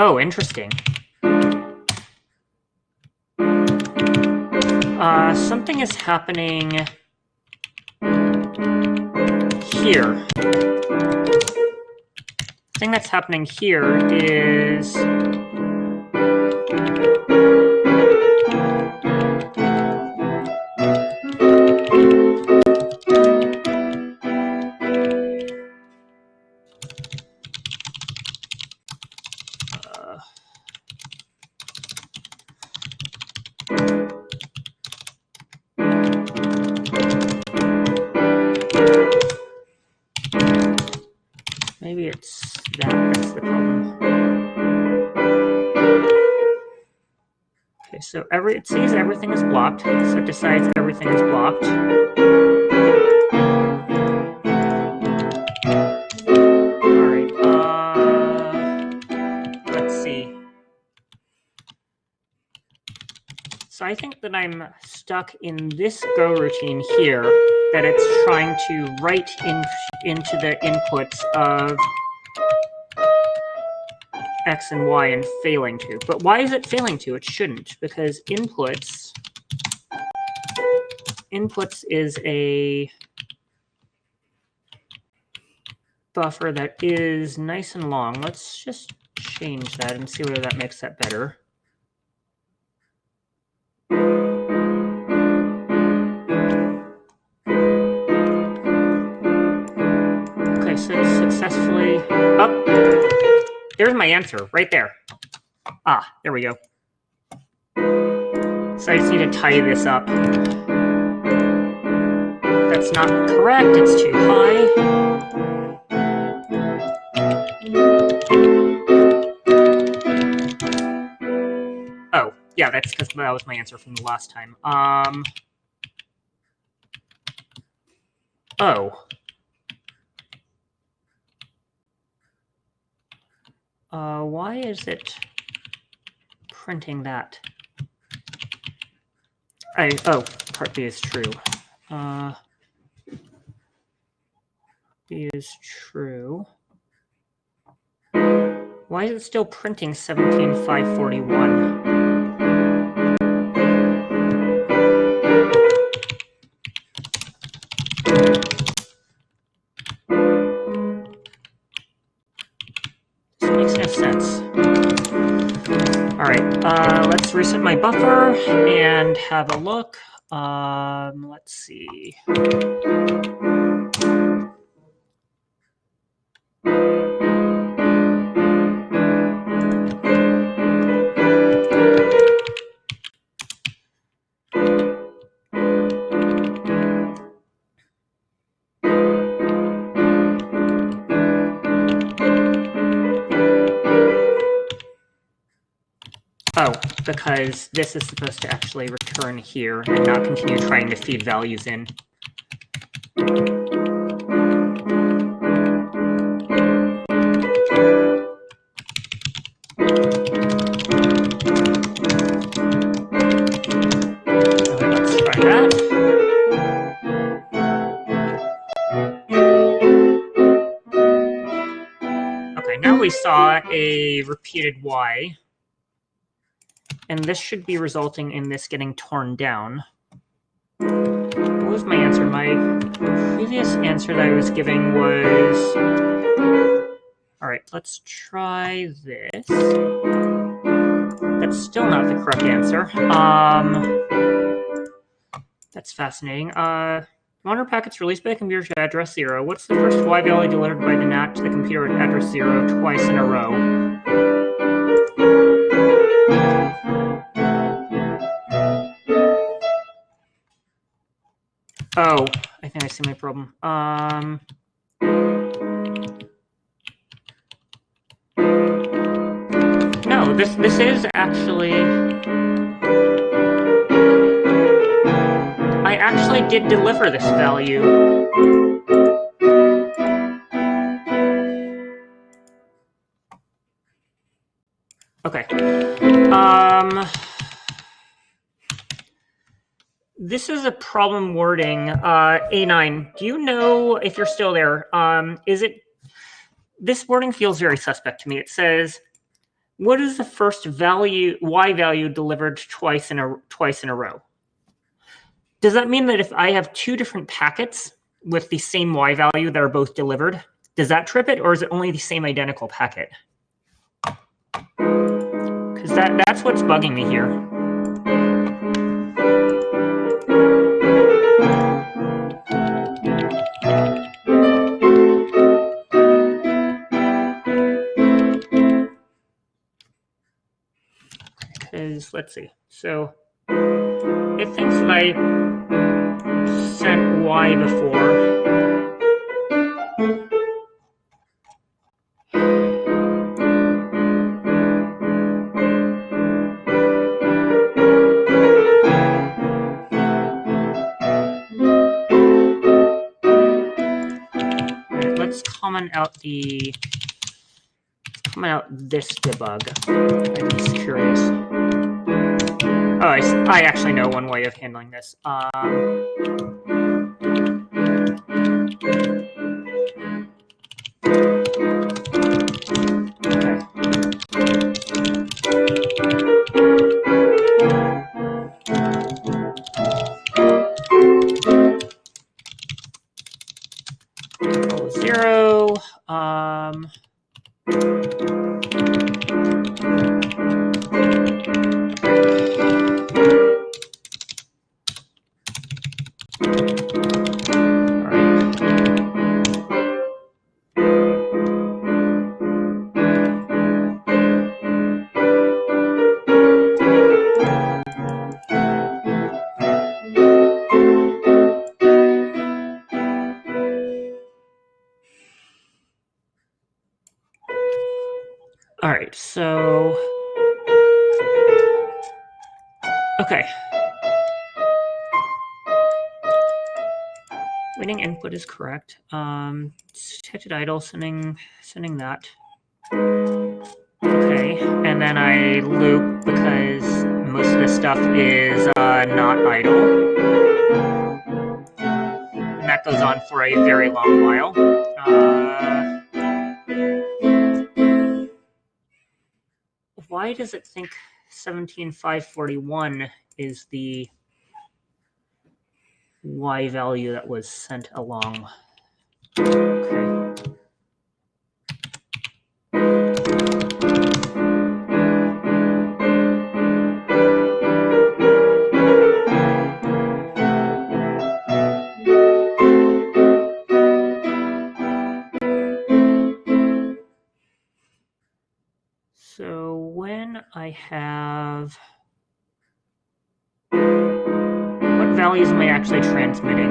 Oh, interesting. Something is happening here. The thing that's happening here is maybe it's that's the problem. Okay, so it sees everything is blocked, so it decides everything is blocked. Alright, let's see. So I think that I'm stuck in this Go routine here, that it's trying to write into the inputs of X and Y and failing to. But why is it failing to? It shouldn't, because inputs is a buffer that is nice and long. Let's just change that and see whether that makes that better. Okay, so it's successfully up. There's my answer right there. Ah, there we go. So I just need to tidy this up. That's not correct, it's too high. Oh, yeah, that's because that was my answer from the last time. Oh. Why is it printing that? Oh, part B is true. B is true. Why is it still printing 17,541? This makes no sense. All right, let's reset my buffer and have a look. Let's see. Oh, because this is supposed to actually return here and not continue trying to feed values in. Let's try that. Okay, now we saw a repeated y. And this should be resulting in this getting torn down. What was my answer? My previous answer that I was giving was... All right, let's try this. That's still not the correct answer. That's fascinating. Monitor packets released by the computer to address 0. What's the first y value delivered by the NAT to the computer at address 0 twice in a row? Oh, I think I see my problem. No, this is actually... I actually did deliver this value. Okay. This is a problem wording. A9, do you know if you're still there? This wording feels very suspect to me. It says, what is the first value, y value delivered twice in a row? Does that mean that if I have two different packets with the same y value that are both delivered, does that trip it, or is it only the same identical packet? Because that's what's bugging me here. Because, let's see. So, it thinks that I sent y before. Let's comment out this debug. I'm just curious. Oh, I actually know one way of handling this. Control 0. All right, so okay. Waiting input is correct. Detected idle, sending that. Okay, and then I loop because most of this stuff is not idle. And that goes on for a very long while. Why does it think 17,541 is the y value that was sent along? Okay. I have... What values am I actually transmitting?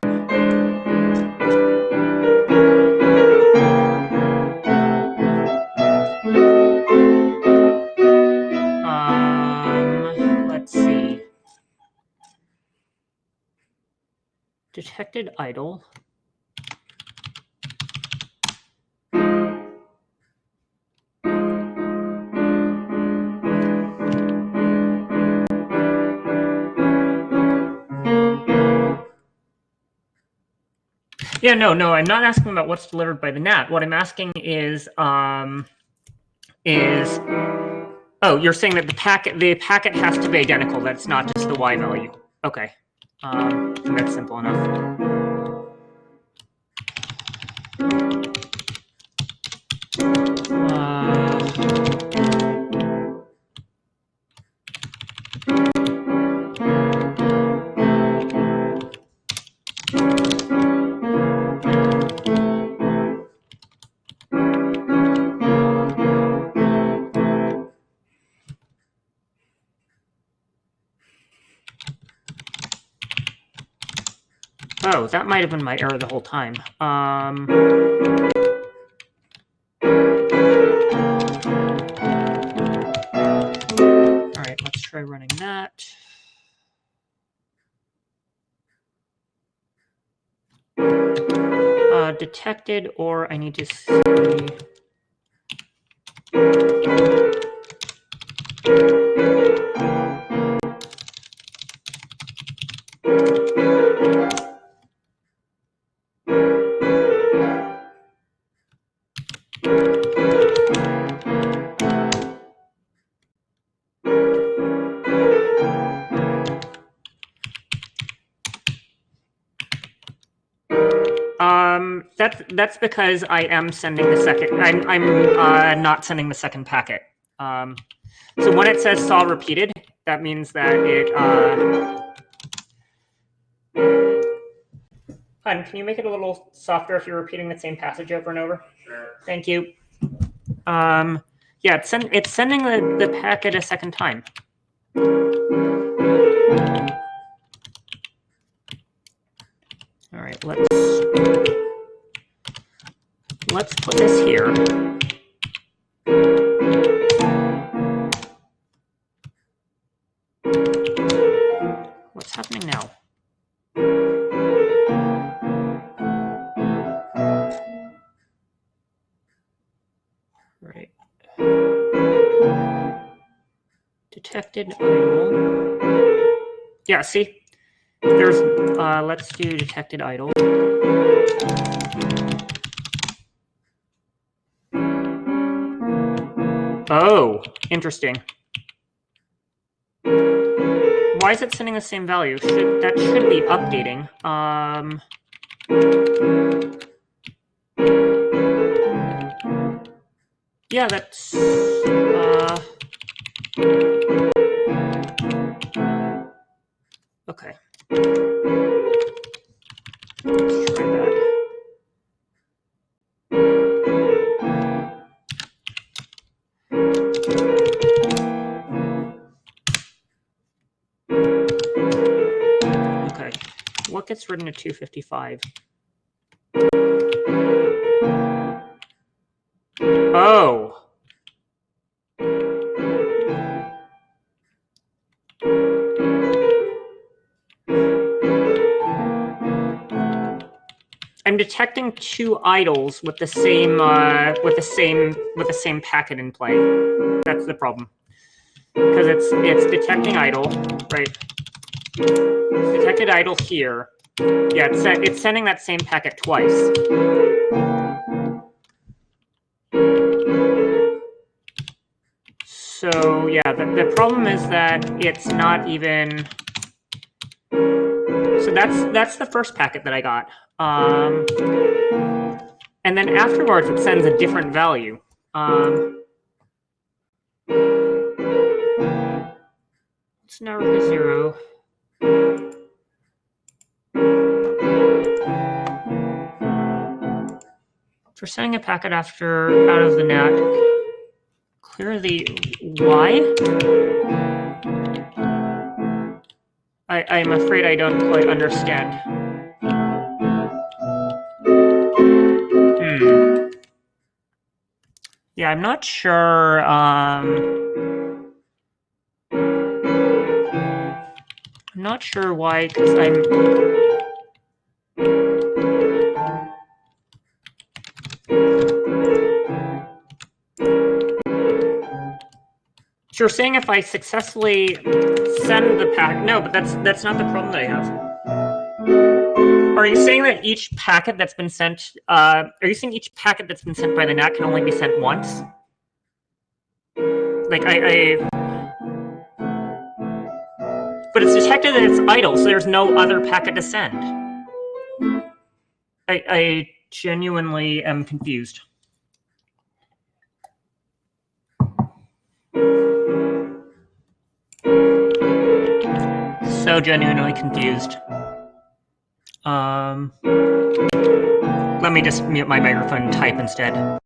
Let's see. Detected idle. Yeah, no, I'm not asking about what's delivered by the NAT. What I'm asking is, oh, you're saying that the packet has to be identical. That's not just the Y value. Okay, I think that's simple enough. Oh, that might have been my error the whole time. All right, let's try running that. Detected, or I need to see... That's because I am sending the second. I'm not sending the second packet. So when it says saw repeated, that means that it. Hun, can you make it a little softer if you're repeating the same passage over and over? Sure. Thank you. Yeah, it's sending the packet a second time. All right, let's put this here. What's happening now? Right. Detected idle. Yeah, see? There's let's do detected idle. Oh, interesting. Why is it sending the same value? That should be updating. Yeah, that's okay. Let's try that. Okay, what gets written to 255? Oh. I'm detecting two idles with the same packet in play. That's the problem. Because it's detecting idle, right? It's detected idle here. Yeah, it's sending that same packet twice. So yeah, the problem is that it's not even. So that's the first packet that I got. And then afterwards, it sends a different value. Let's narrow to 0. For sending a packet out of the NAT, clear the Y? I'm afraid I don't quite understand. Yeah, I'm not sure. I'm not sure why, because I'm. So you're saying if I successfully send the packet? No, but that's not the problem that I have. Are you saying that each packet that's been sent? Are you saying each packet that's been sent by the NAT can only be sent once? Like but it's detected that it's idle, so there's no other packet to send. I genuinely am confused. So genuinely confused. Let me just mute my microphone and type instead.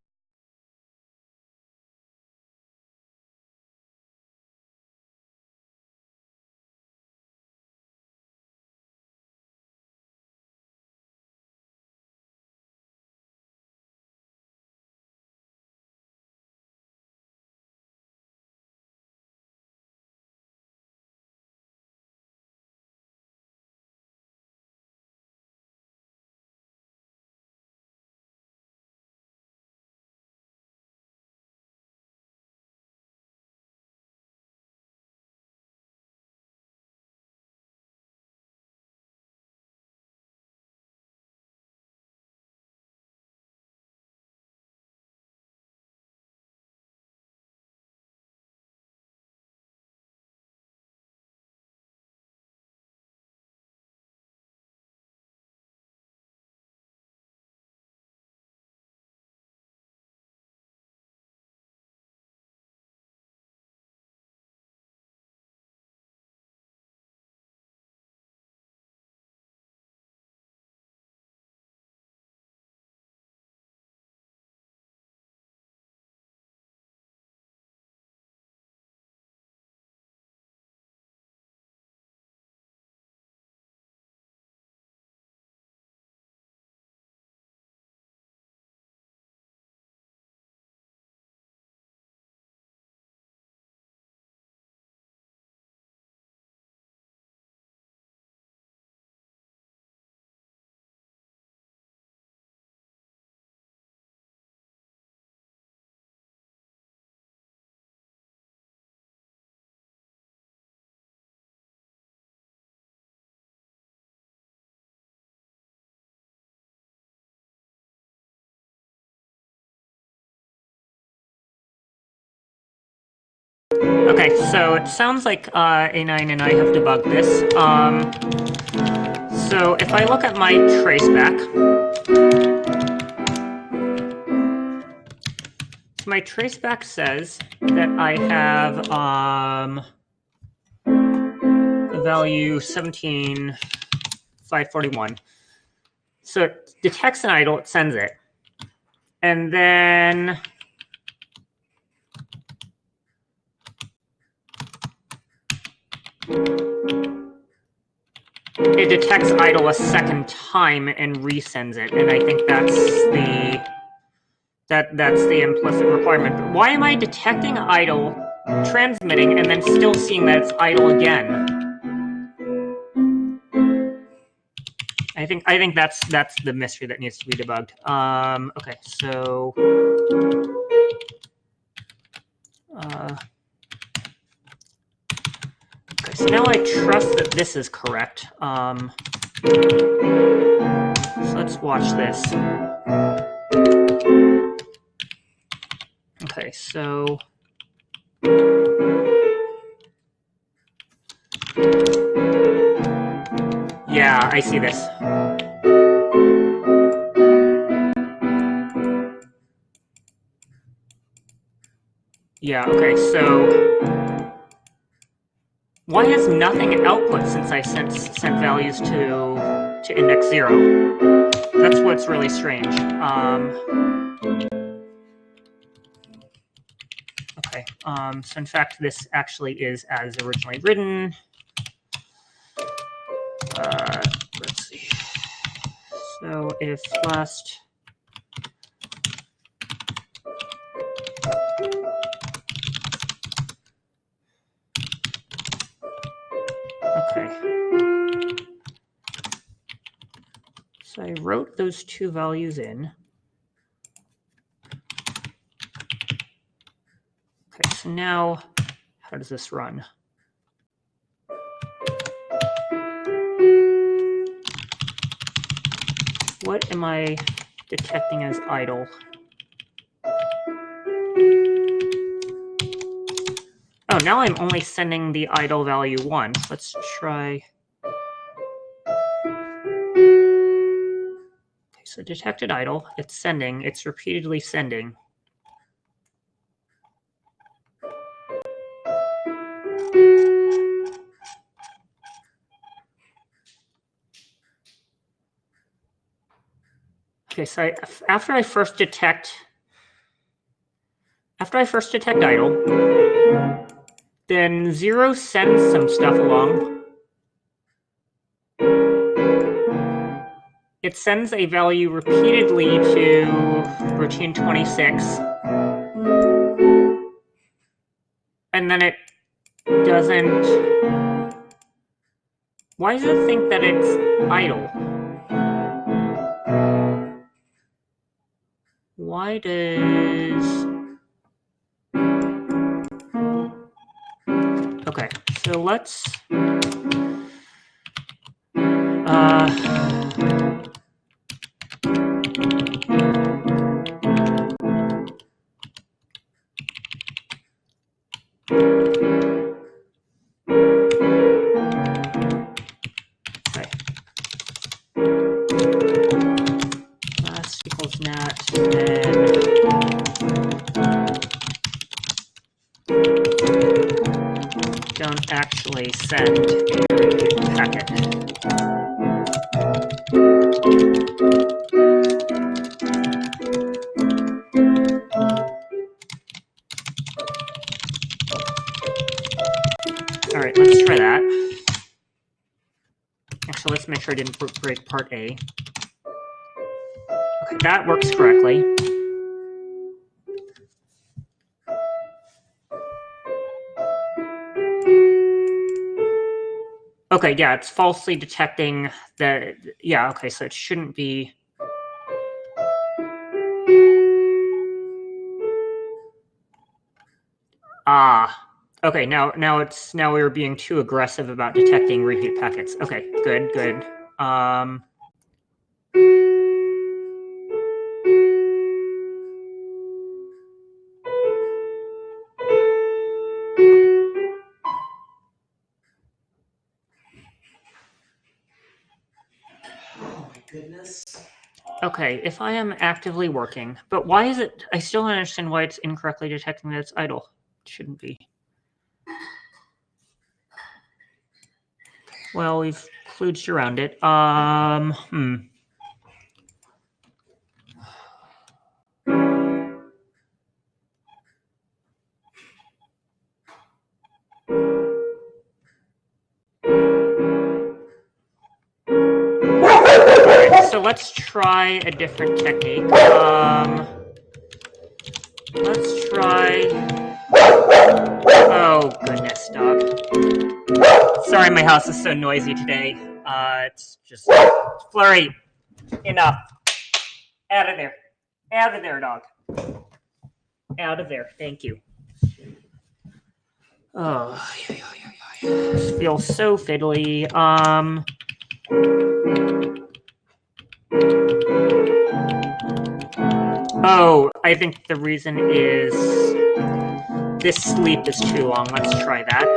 Okay, so it sounds like A9 and I have debugged this. So if I look at my traceback, so my traceback says that I have the value 17,541. So it detects an idle, it sends it. And then it detects idle a second time and resends it, and I think that's the implicit requirement. But why am I detecting idle, transmitting, and then still seeing that it's idle again? I think that's the mystery that needs to be debugged. Okay, so okay, so now I trust that this is correct. So let's watch this. Okay, so yeah, I see this. Yeah, okay, so why has nothing output since I sent values to index 0? That's what's really strange. Okay. Okay. So in fact, this actually is as originally written. Let's see. So if last. Okay. So I wrote those two values in. Okay, so now how does this run? What am I detecting as idle? Oh, now I'm only sending the idle value 1. Let's try. Okay, so detected idle, it's sending, it's repeatedly sending. Okay, so after I first detect idle, then 0 sends some stuff along. It sends a value repeatedly to routine 26. And then it doesn't. Why does it think that it's idle? Why does. Okay, so let's. Last equals nat, and don't actually send a packet. All right, let's try that. Actually, let's make sure I didn't break part A. Okay, that works correctly. Okay, yeah, it's falsely detecting the, yeah, okay, so it shouldn't be. Okay, now we were being too aggressive about detecting repeat packets. Okay, good. Oh my goodness. Okay, if I am actively working, but why is it, I still don't understand why it's incorrectly detecting that it's idle. It shouldn't be. Well, we've kludged around it. Alright, so let's try a different technique. Let's try. Oh, goodness, dog. Sorry, my house is so noisy today. It's just. Flurry, enough. Out of there. Out of there, dog. Out of there. Thank you. Oh, this feels so fiddly. Oh, I think the reason is this sleep is too long. Let's try that.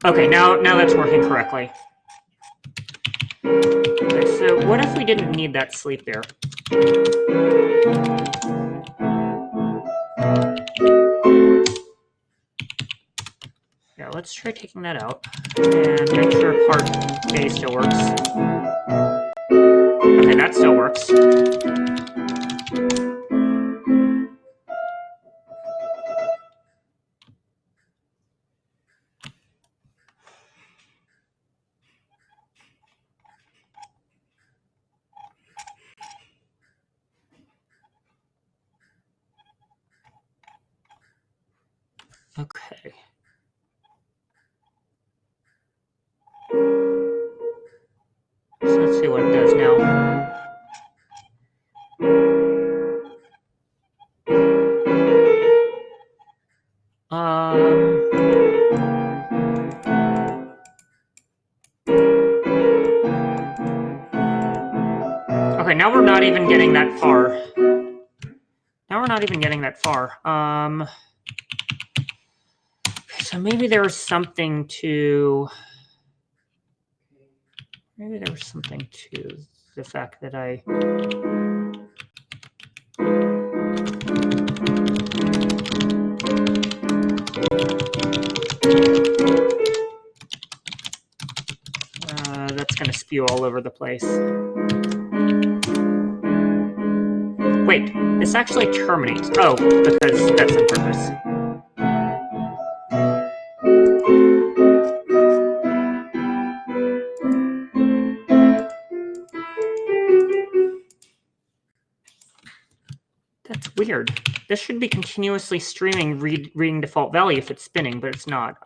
Okay, now that's working correctly. Okay, so what if we didn't need that sleep there? Yeah, let's try taking that out and make sure part A still works. Okay, that still works. Okay. So let's see what it does now. Okay, now we're not even getting that far. Now we're not even getting that far. So maybe there was something to... Maybe there was something to the fact that I... that's going to spew all over the place. Wait, this actually terminates. Oh, because that's on purpose. That's weird. This should be continuously streaming reading default value if it's spinning, but it's not.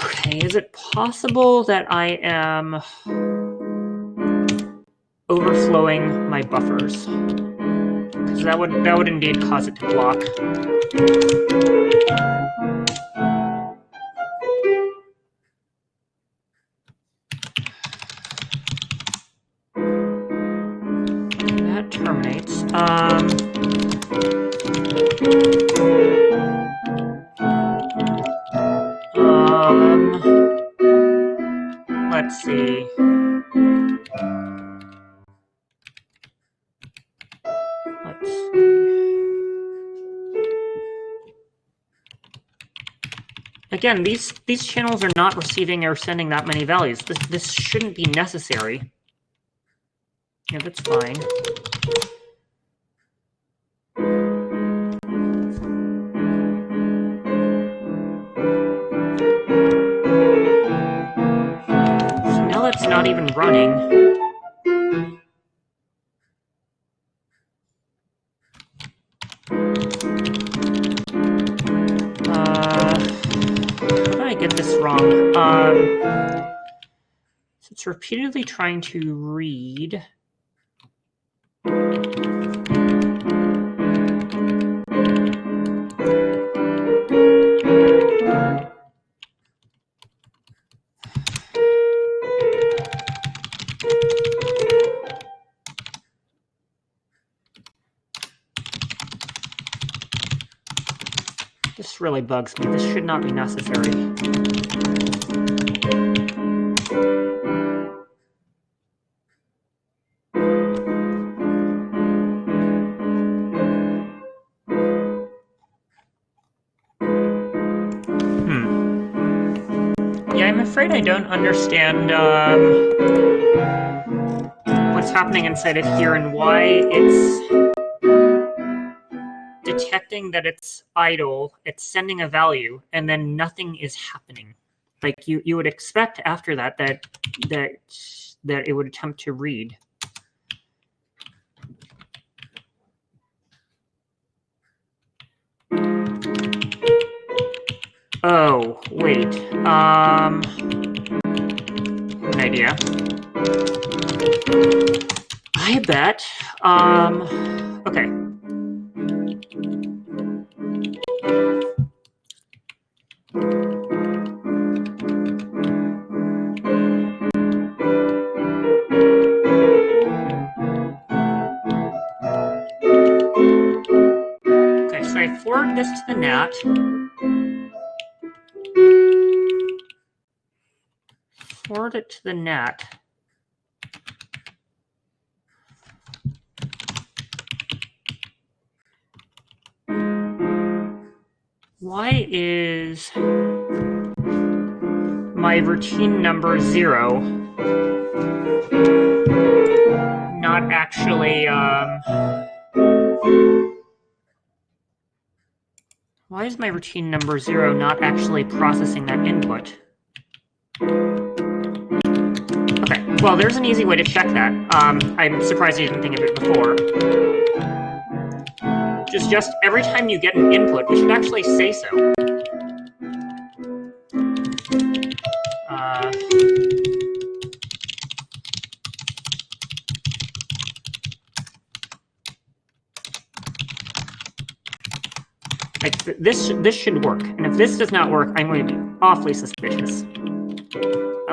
Okay, is it possible that I am overflowing my buffers? Because that would indeed cause it to block. That terminates. Let's see. Let's see. Again, these channels are not receiving or sending that many values. This shouldn't be necessary. Yeah, that's fine. So now that's not even running. How did I get this wrong? So it's repeatedly trying to read. This really bugs me. This should not be necessary. Yeah, I'm afraid I don't understand what's happening inside of here and why it's detecting that it's idle, it's sending a value, and then nothing is happening. Like you would expect after that it would attempt to read. Oh, wait. An idea. I bet. Okay. Okay, so I forward this to the NAT. Forward it to the NAT. Why is my routine number 0 not actually, why is my routine number 0 not actually processing that input? Okay, well, there's an easy way to check that. I'm surprised I didn't think of it before. Just every time you get an input, we should actually say so. Like this should work, and if this does not work, I'm going to be awfully suspicious.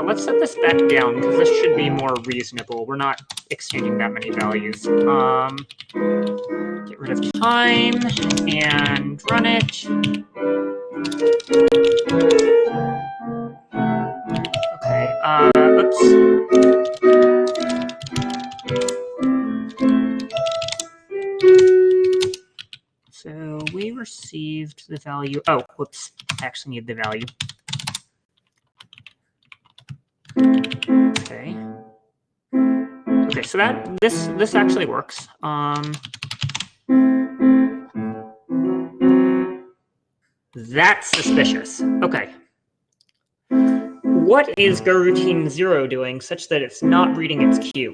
Let's set this back down, because this should be more reasonable. We're not exchanging that many values. Get rid of time, and run it. Okay, oops. So we received the value. Oh, whoops. I actually need the value. Okay. Okay, so this actually works. That's suspicious. Okay. What is go routine 0 doing such that it's not reading its queue?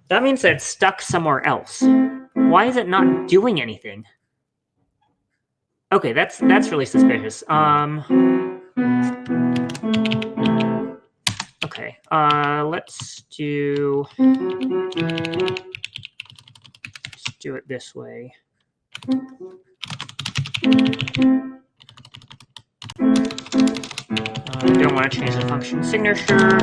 That means that it's stuck somewhere else. Why is it not doing anything? Okay, that's really suspicious. Okay, let's do it this way. I don't want to change the function signature.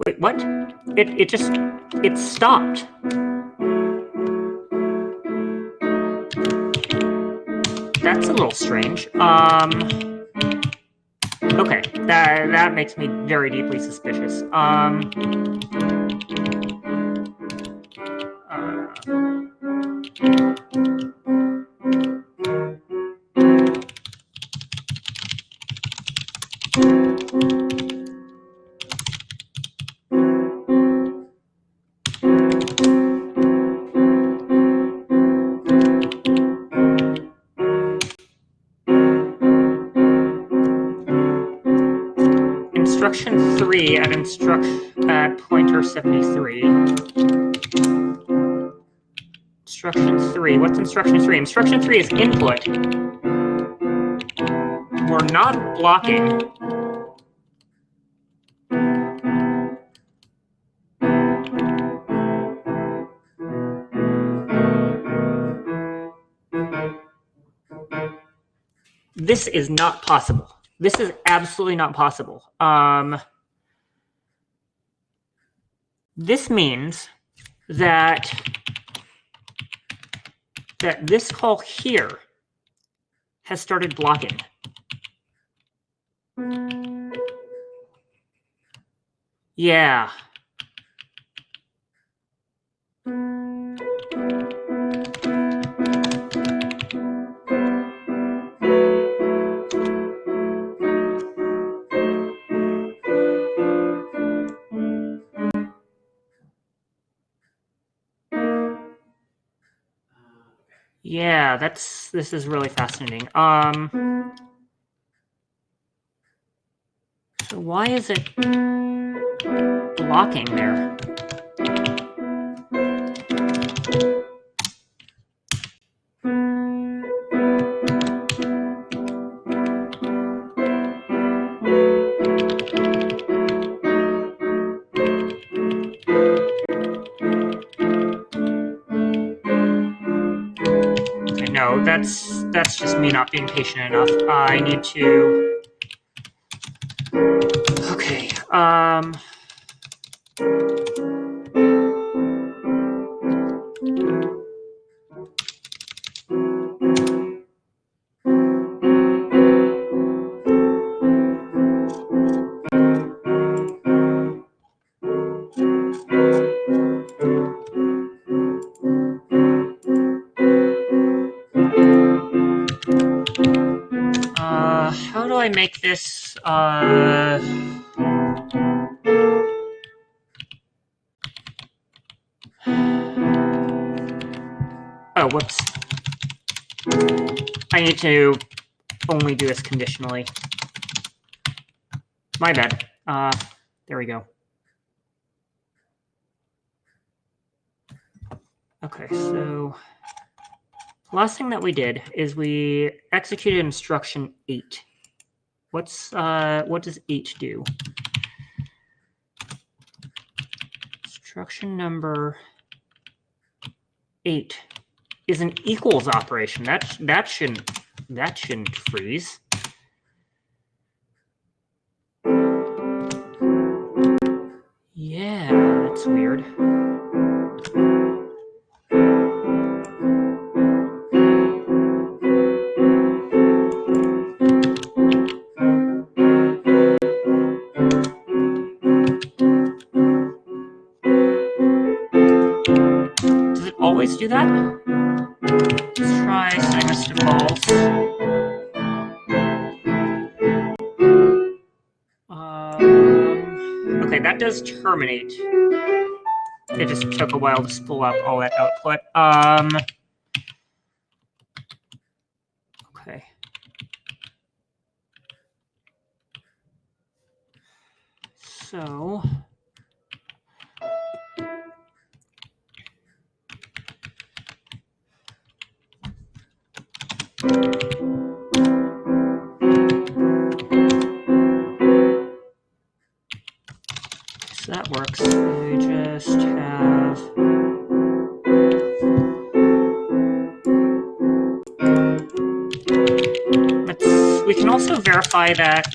Wait, what? It stopped. That's a little strange. Okay, that makes me very deeply suspicious. Instruction 3 at pointer 73. Instruction 3. What's instruction 3? Instruction 3 is input. We're not blocking. This is not possible. This is absolutely not possible. This means that this call here has started blocking. Yeah. Yeah, this is really fascinating. So why is it blocking there? Okay, no, that's just me not being patient enough. I need to. Okay. How do I make this? Oh, whoops. I need to only do this conditionally. My bad. There we go. Okay, so last thing that we did is we executed instruction 8. What does 8 do? Instruction number 8 is an equals operation. That shouldn't freeze. Yeah, that's weird. Does it always do that? Let's try setting this to false. Okay, that does terminate. It just took a while to spool up all that output. Okay. So that works. We just have we can also verify that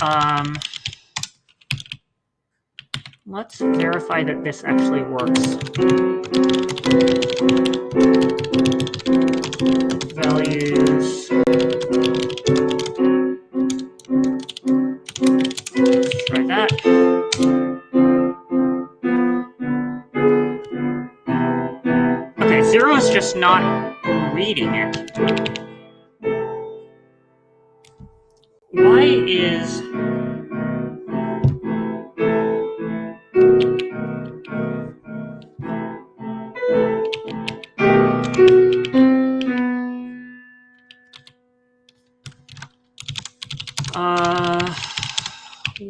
let's verify that this actually works. Values. Let's try that. Okay, 0 is just not reading it. Why is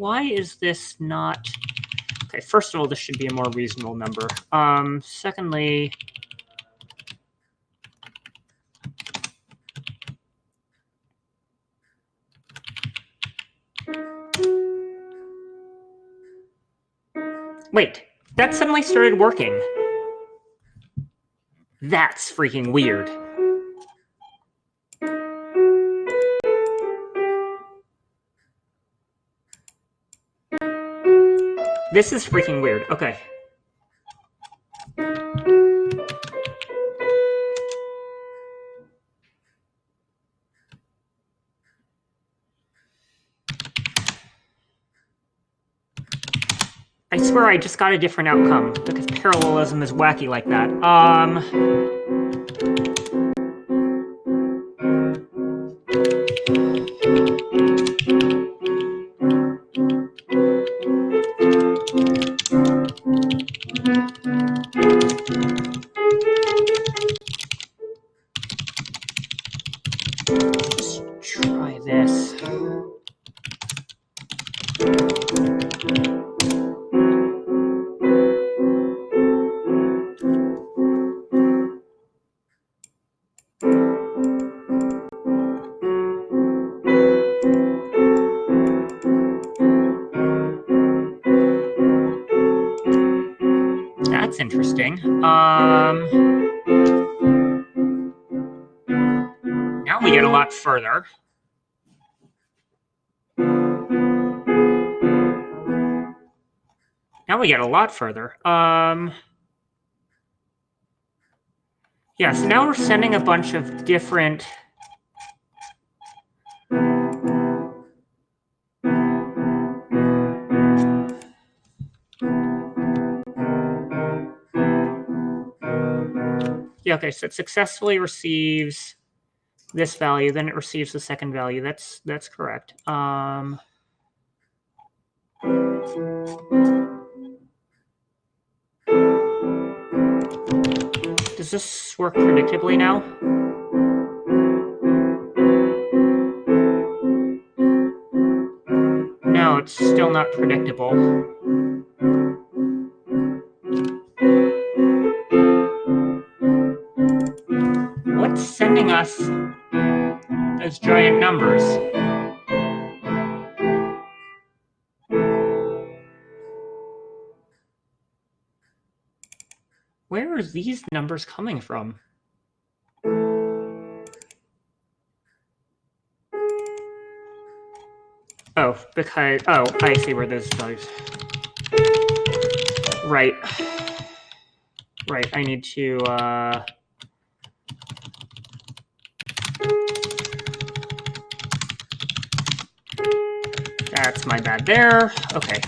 why is this not... Okay, first of all, this should be a more reasonable number. Secondly, wait, that suddenly started working. That's freaking weird. This is freaking weird. Okay. I swear I just got a different outcome because parallelism is wacky like that. Now we get a lot further. Now we get a lot further. Yeah, so now we're sending a bunch of different... Yeah, okay, so it successfully receives this value, then it receives the second value. That's correct. Does this work predictably now? No, it's still not predictable. What's sending us those giant numbers? Where are these numbers coming from? Oh, because... Oh, I see where those values... Right. Right, I need to... That's my bad there. Okay.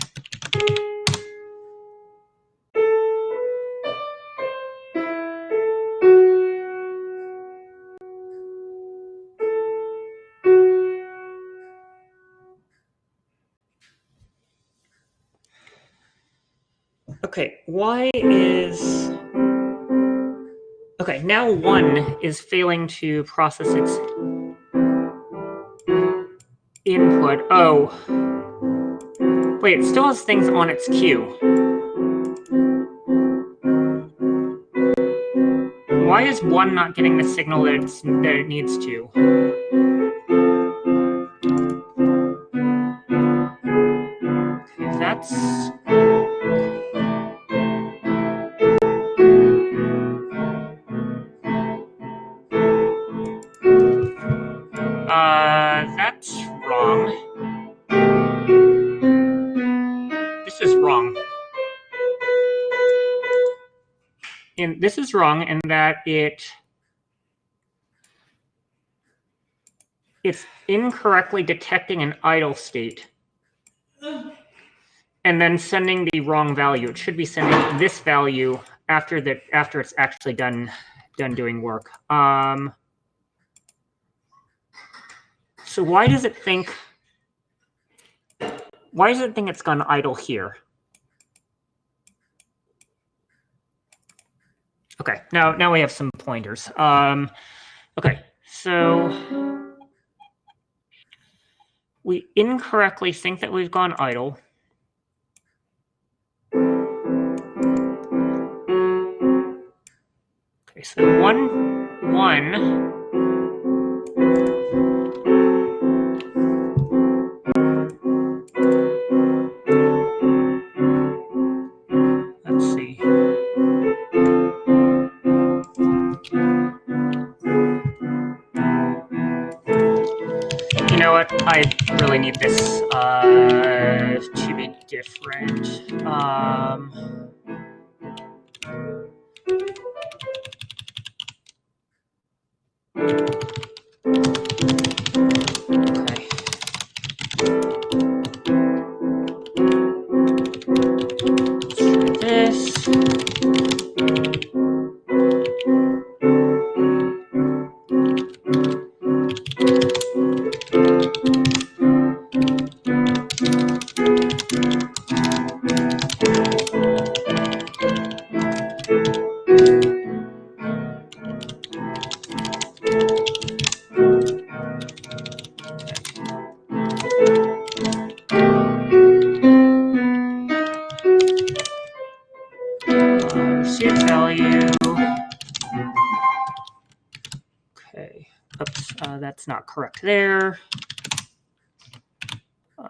Okay, why is... Okay, now 1 is failing to process its input. Oh. Wait, it still has things on its queue. Why is 1 not getting the signal that it needs to? Okay, that's... That's wrong. This is wrong. And this is wrong in that it's incorrectly detecting an idle state and then sending the wrong value. It should be sending this value after it's actually done doing work. So why does it think it's gone idle here? Okay, now we have some pointers. Okay, so we incorrectly think that we've gone idle. Okay, so 1, 1. Let's see. You know what? I really need this to be different. Okay. Let's try this. Received value. Okay. Oops, that's not correct there. Okay.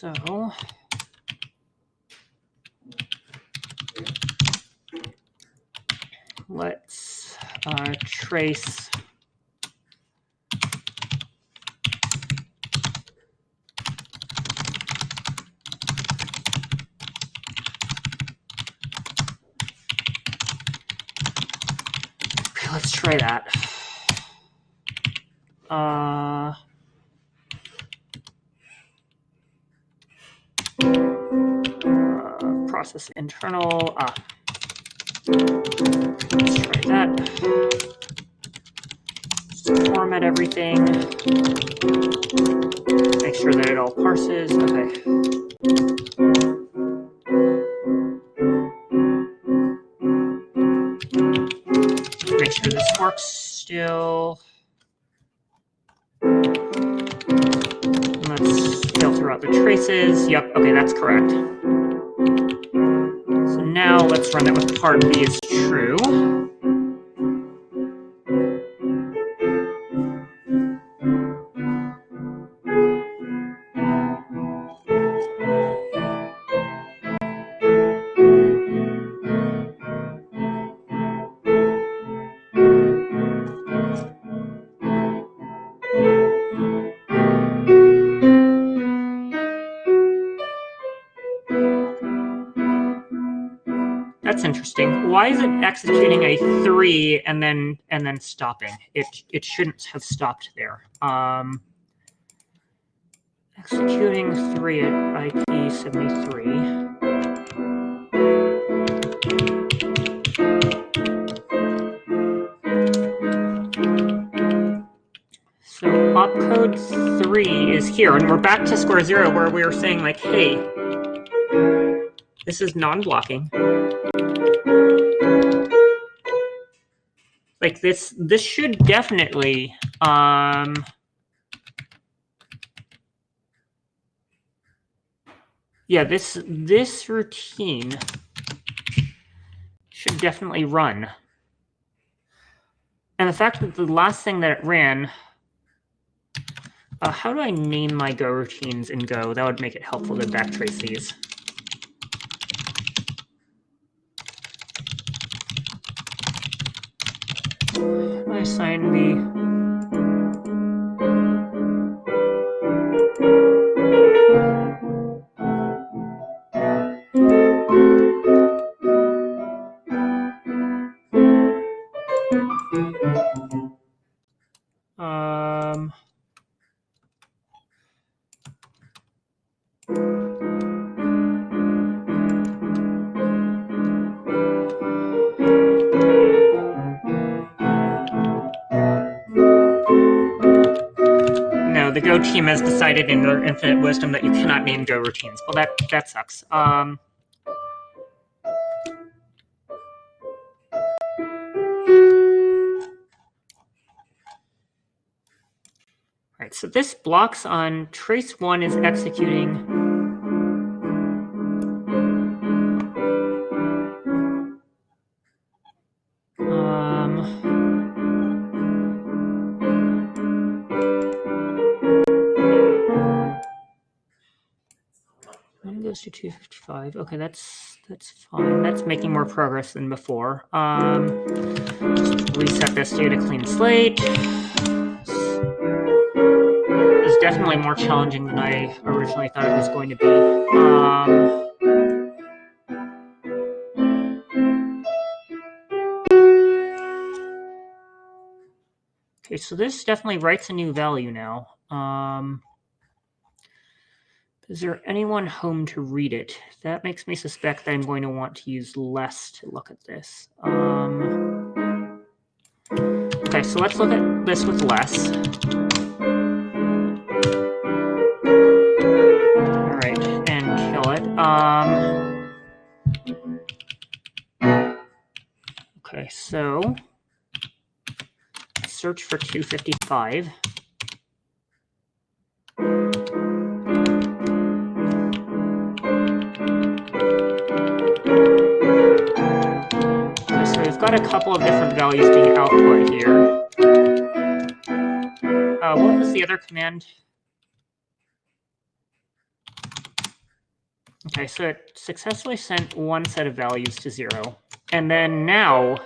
So let's trace okay, let's try that. Process internal. Let's try that. Just format everything. Make sure that it all parses. Okay. Make sure this works still. Let's filter out the traces. Yep, okay, that's correct. So now let's run that with part B is true. That's interesting. Why is it executing a 3 and then stopping? It shouldn't have stopped there. Executing 3 at IP 73. So opcode 3 is here, and we're back to square 0 where we were saying like, hey, this is non-blocking. Like this should definitely yeah, this routine should definitely run. And the fact that the last thing that it ran, how do I name my Go routines in Go? That would make it helpful to backtrace these. How do I assign the... No, the Go team has decided in their infinite wisdom that you cannot name Go routines. Well, that sucks. Right, so this blocks on trace 1 is executing. One goes to 255. Okay, that's fine. That's making more progress than before. Just reset this data clean slate. It's definitely more challenging than I originally thought it was going to be. Okay, so this definitely writes a new value now. Is there anyone home to read it? That makes me suspect that I'm going to want to use less to look at this. Okay, so let's look at this with less. All right, and kill it. Okay, so search for 255. So we've got a couple of different values being output here. What was the other command? Okay, so it successfully sent one set of values to 0. And then now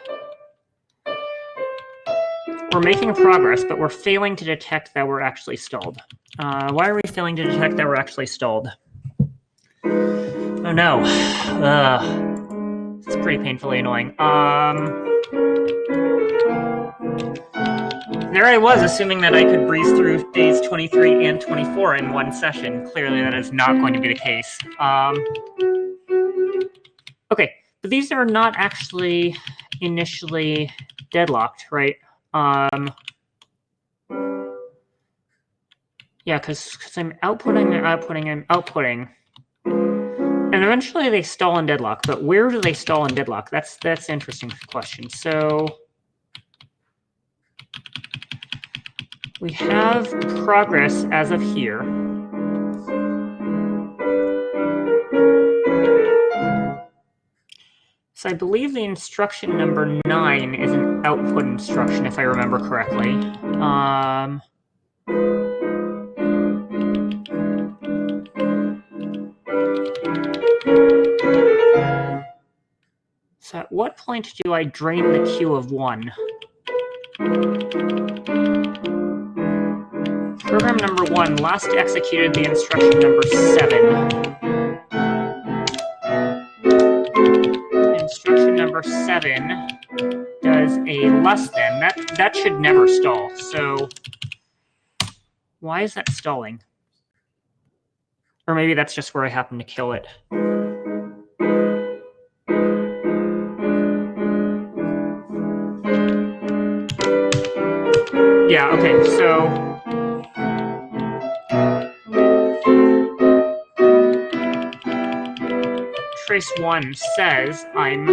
we're making progress, but we're failing to detect that we're actually stalled. Why are we failing to detect that we're actually stalled? Oh no. It's pretty painfully annoying. There I was, assuming that I could breeze through days 23 and 24 in one session. Clearly that is not going to be the case. Okay, but these are not actually initially deadlocked, right? Yeah, because I'm outputting. And eventually they stall in deadlock, but where do they stall in deadlock? That's an interesting question. So we have progress as of here. So I believe the instruction number 9 is an output instruction, if I remember correctly. So at what point do I drain the queue of 1? Program number 1 last executed the instruction number 7. Instruction number 7 does a less than. That should never stall. So why is that stalling? Or maybe that's just where I happen to kill it. Yeah, okay, so trace 1 says I'm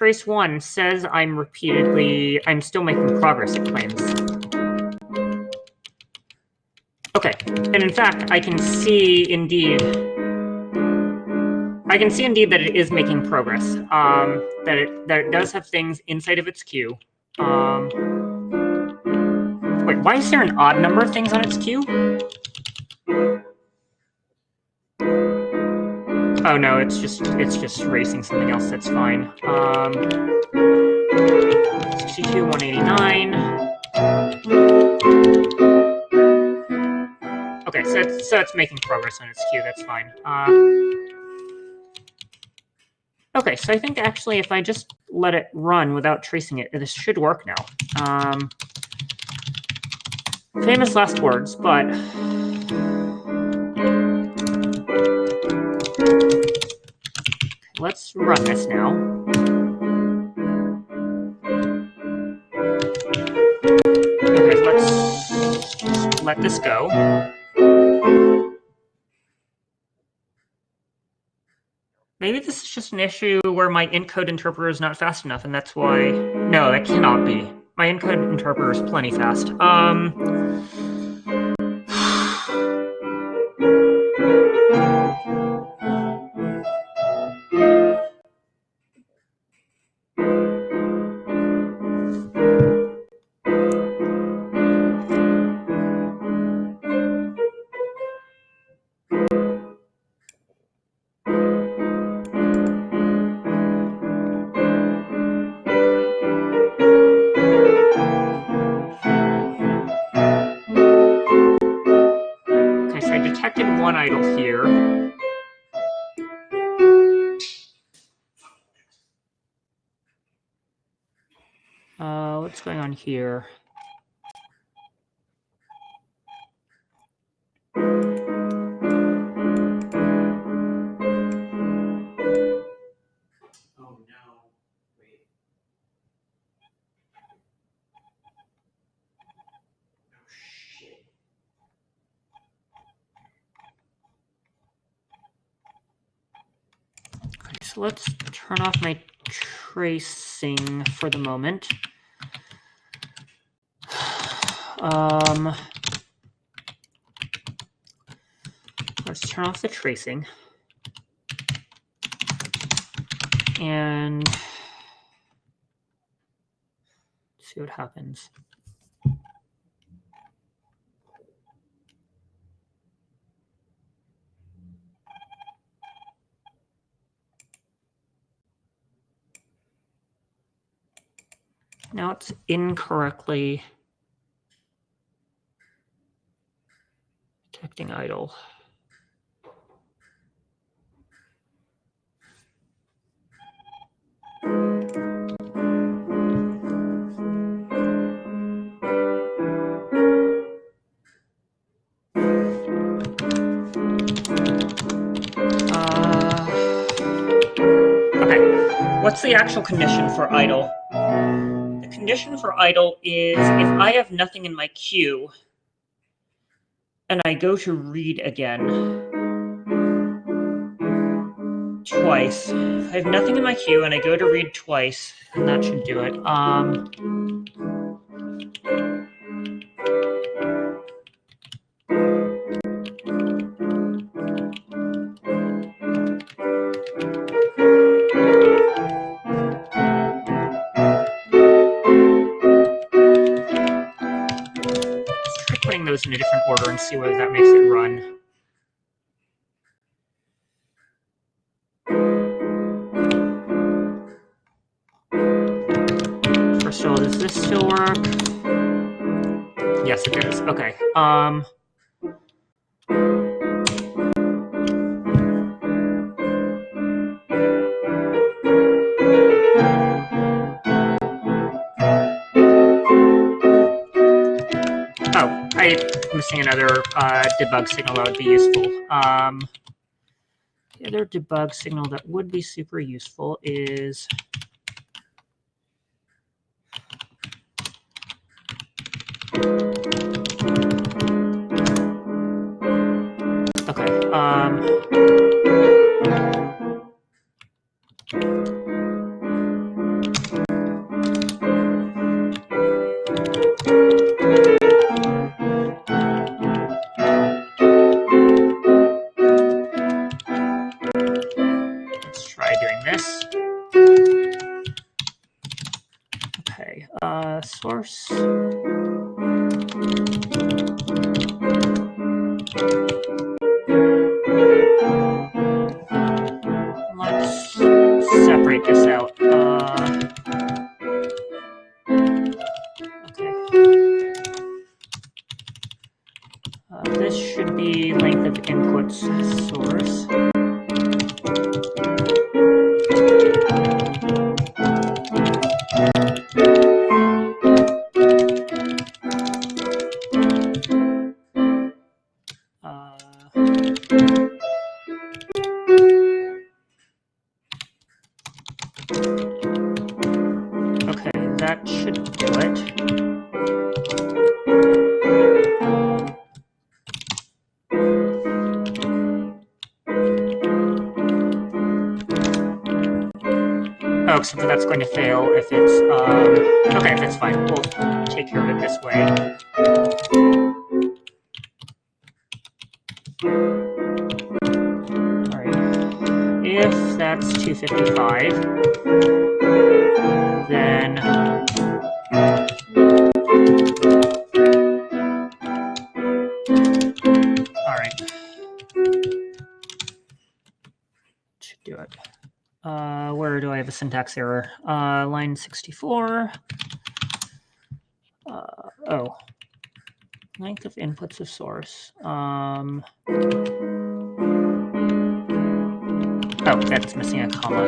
I'm still making progress, it claims. Okay, and in fact, I can see indeed that it is making progress. That it does have things inside of its queue. Wait, why is there an odd number of things on its queue? Oh no, it's just racing something else. That's fine. 62, 189. Okay, so it's making progress on its queue. That's fine. Okay, so I think actually if I just let it run without tracing it, this should work now. Famous last words, but let's run this now. Okay, let's just let this go. Maybe this is just an issue where my encode interpreter is not fast enough, and that's why... No, that cannot be. My encode interpreter is plenty fast. Okay, so I detected one idle here. What's going on here? Oh no. Wait. Oh shit. Okay, so let's turn off my tracing for the moment. Let's turn off the tracing. And see what happens. Now it's incorrectly detecting idle. Okay, what's the actual condition for idle? The condition for idle is if I have nothing in my queue and I go to read again twice. I have nothing in my queue and I go to read twice, and that should do it. Let's try putting those in a different order and see whether that makes it run. First of all, does this still work? Yes, it does. Okay. Oh, I'm missing another debug signal that would be useful. The other debug signal that would be super useful is let's try doing this. Okay, source. Let's separate this out. Okay. This should be length of inputs source. Okay, that should do it. Oh, except for that's going to fail if it's, okay, that's fine. We'll take care of it this way. Alright. If that's 255, then alright. Should do it. Where do I have a syntax error? Line 64. Oh. Length of inputs of source. Oh, that's missing a comma.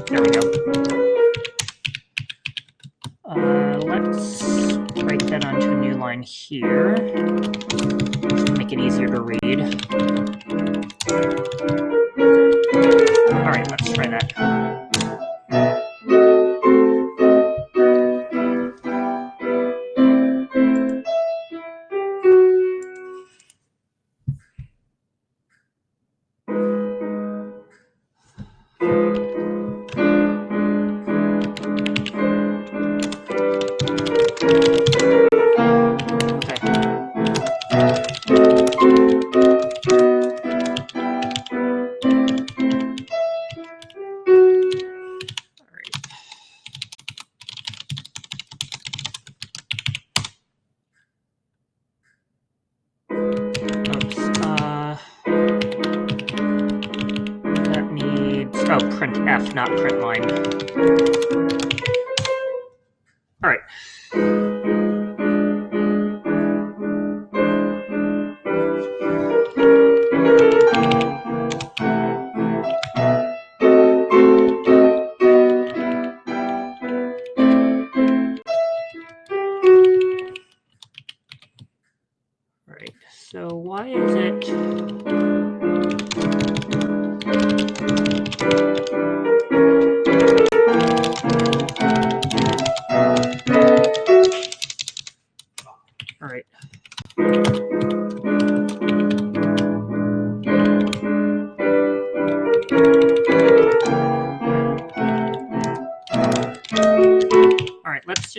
There we go. Let's write that onto a new line here. To make it easier to read. Alright, let's try that. Print F, not print line.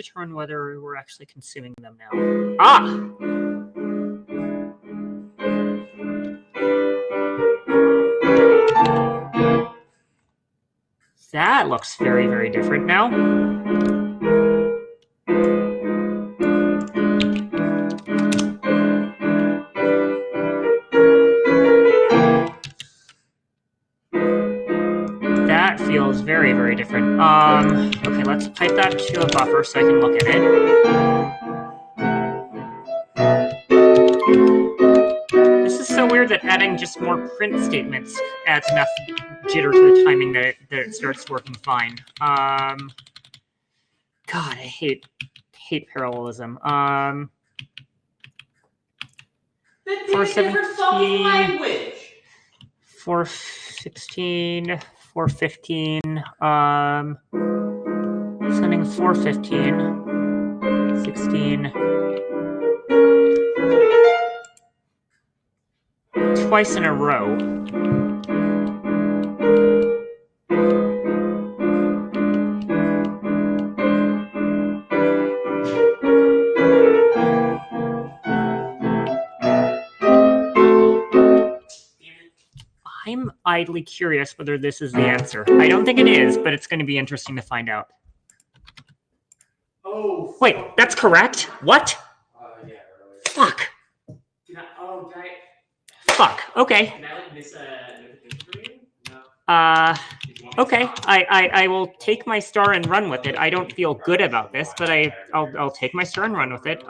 determine whether we're actually consuming them now. Ah! That looks very, very different now. That feels very, very different. Okay, let's pipe that to a buffer so I can look at it. This is so weird that adding just more print statements adds enough jitter to the timing that it starts working fine. God, I hate parallelism. Then pick a different 417. fucking language. 416, 415, sending 415, 16, twice in a row. I'm idly curious whether this is the answer. I don't think it is, but it's going to be interesting to find out. Oh. Wait, that's correct? What? Yeah, earlier. Fuck. Can I, Fuck. Okay. can I like miss a notification for you? No. Did you want me to Okay. stop? I will take my star and run with it. I don't feel good about this, but I'll take my star and run with it.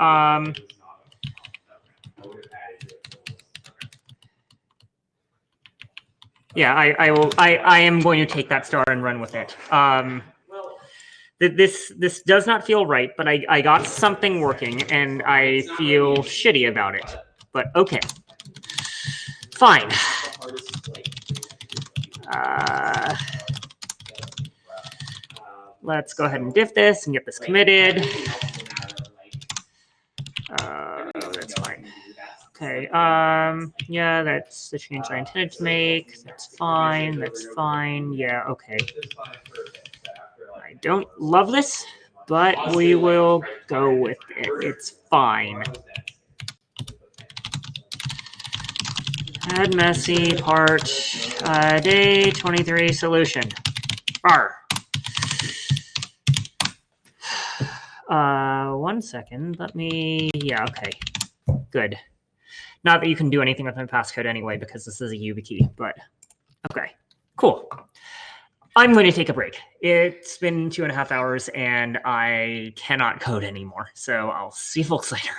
Yeah, I will. I am going to take that star and run with it. This does not feel right, but I got something working, and I feel shitty about it. But okay, fine. Let's go ahead and diff this and get this committed. That's fine. Okay, yeah, that's the change I intended to make. That's fine, yeah, okay. I don't love this, but we will go with it. It's fine. Add messy part, day 23 solution. R. 1 second, let me, yeah, okay, good. Not that you can do anything with my passcode anyway, because this is a YubiKey, but okay, cool. I'm going to take a break. It's been 2.5 hours and I cannot code anymore, so I'll see you folks later.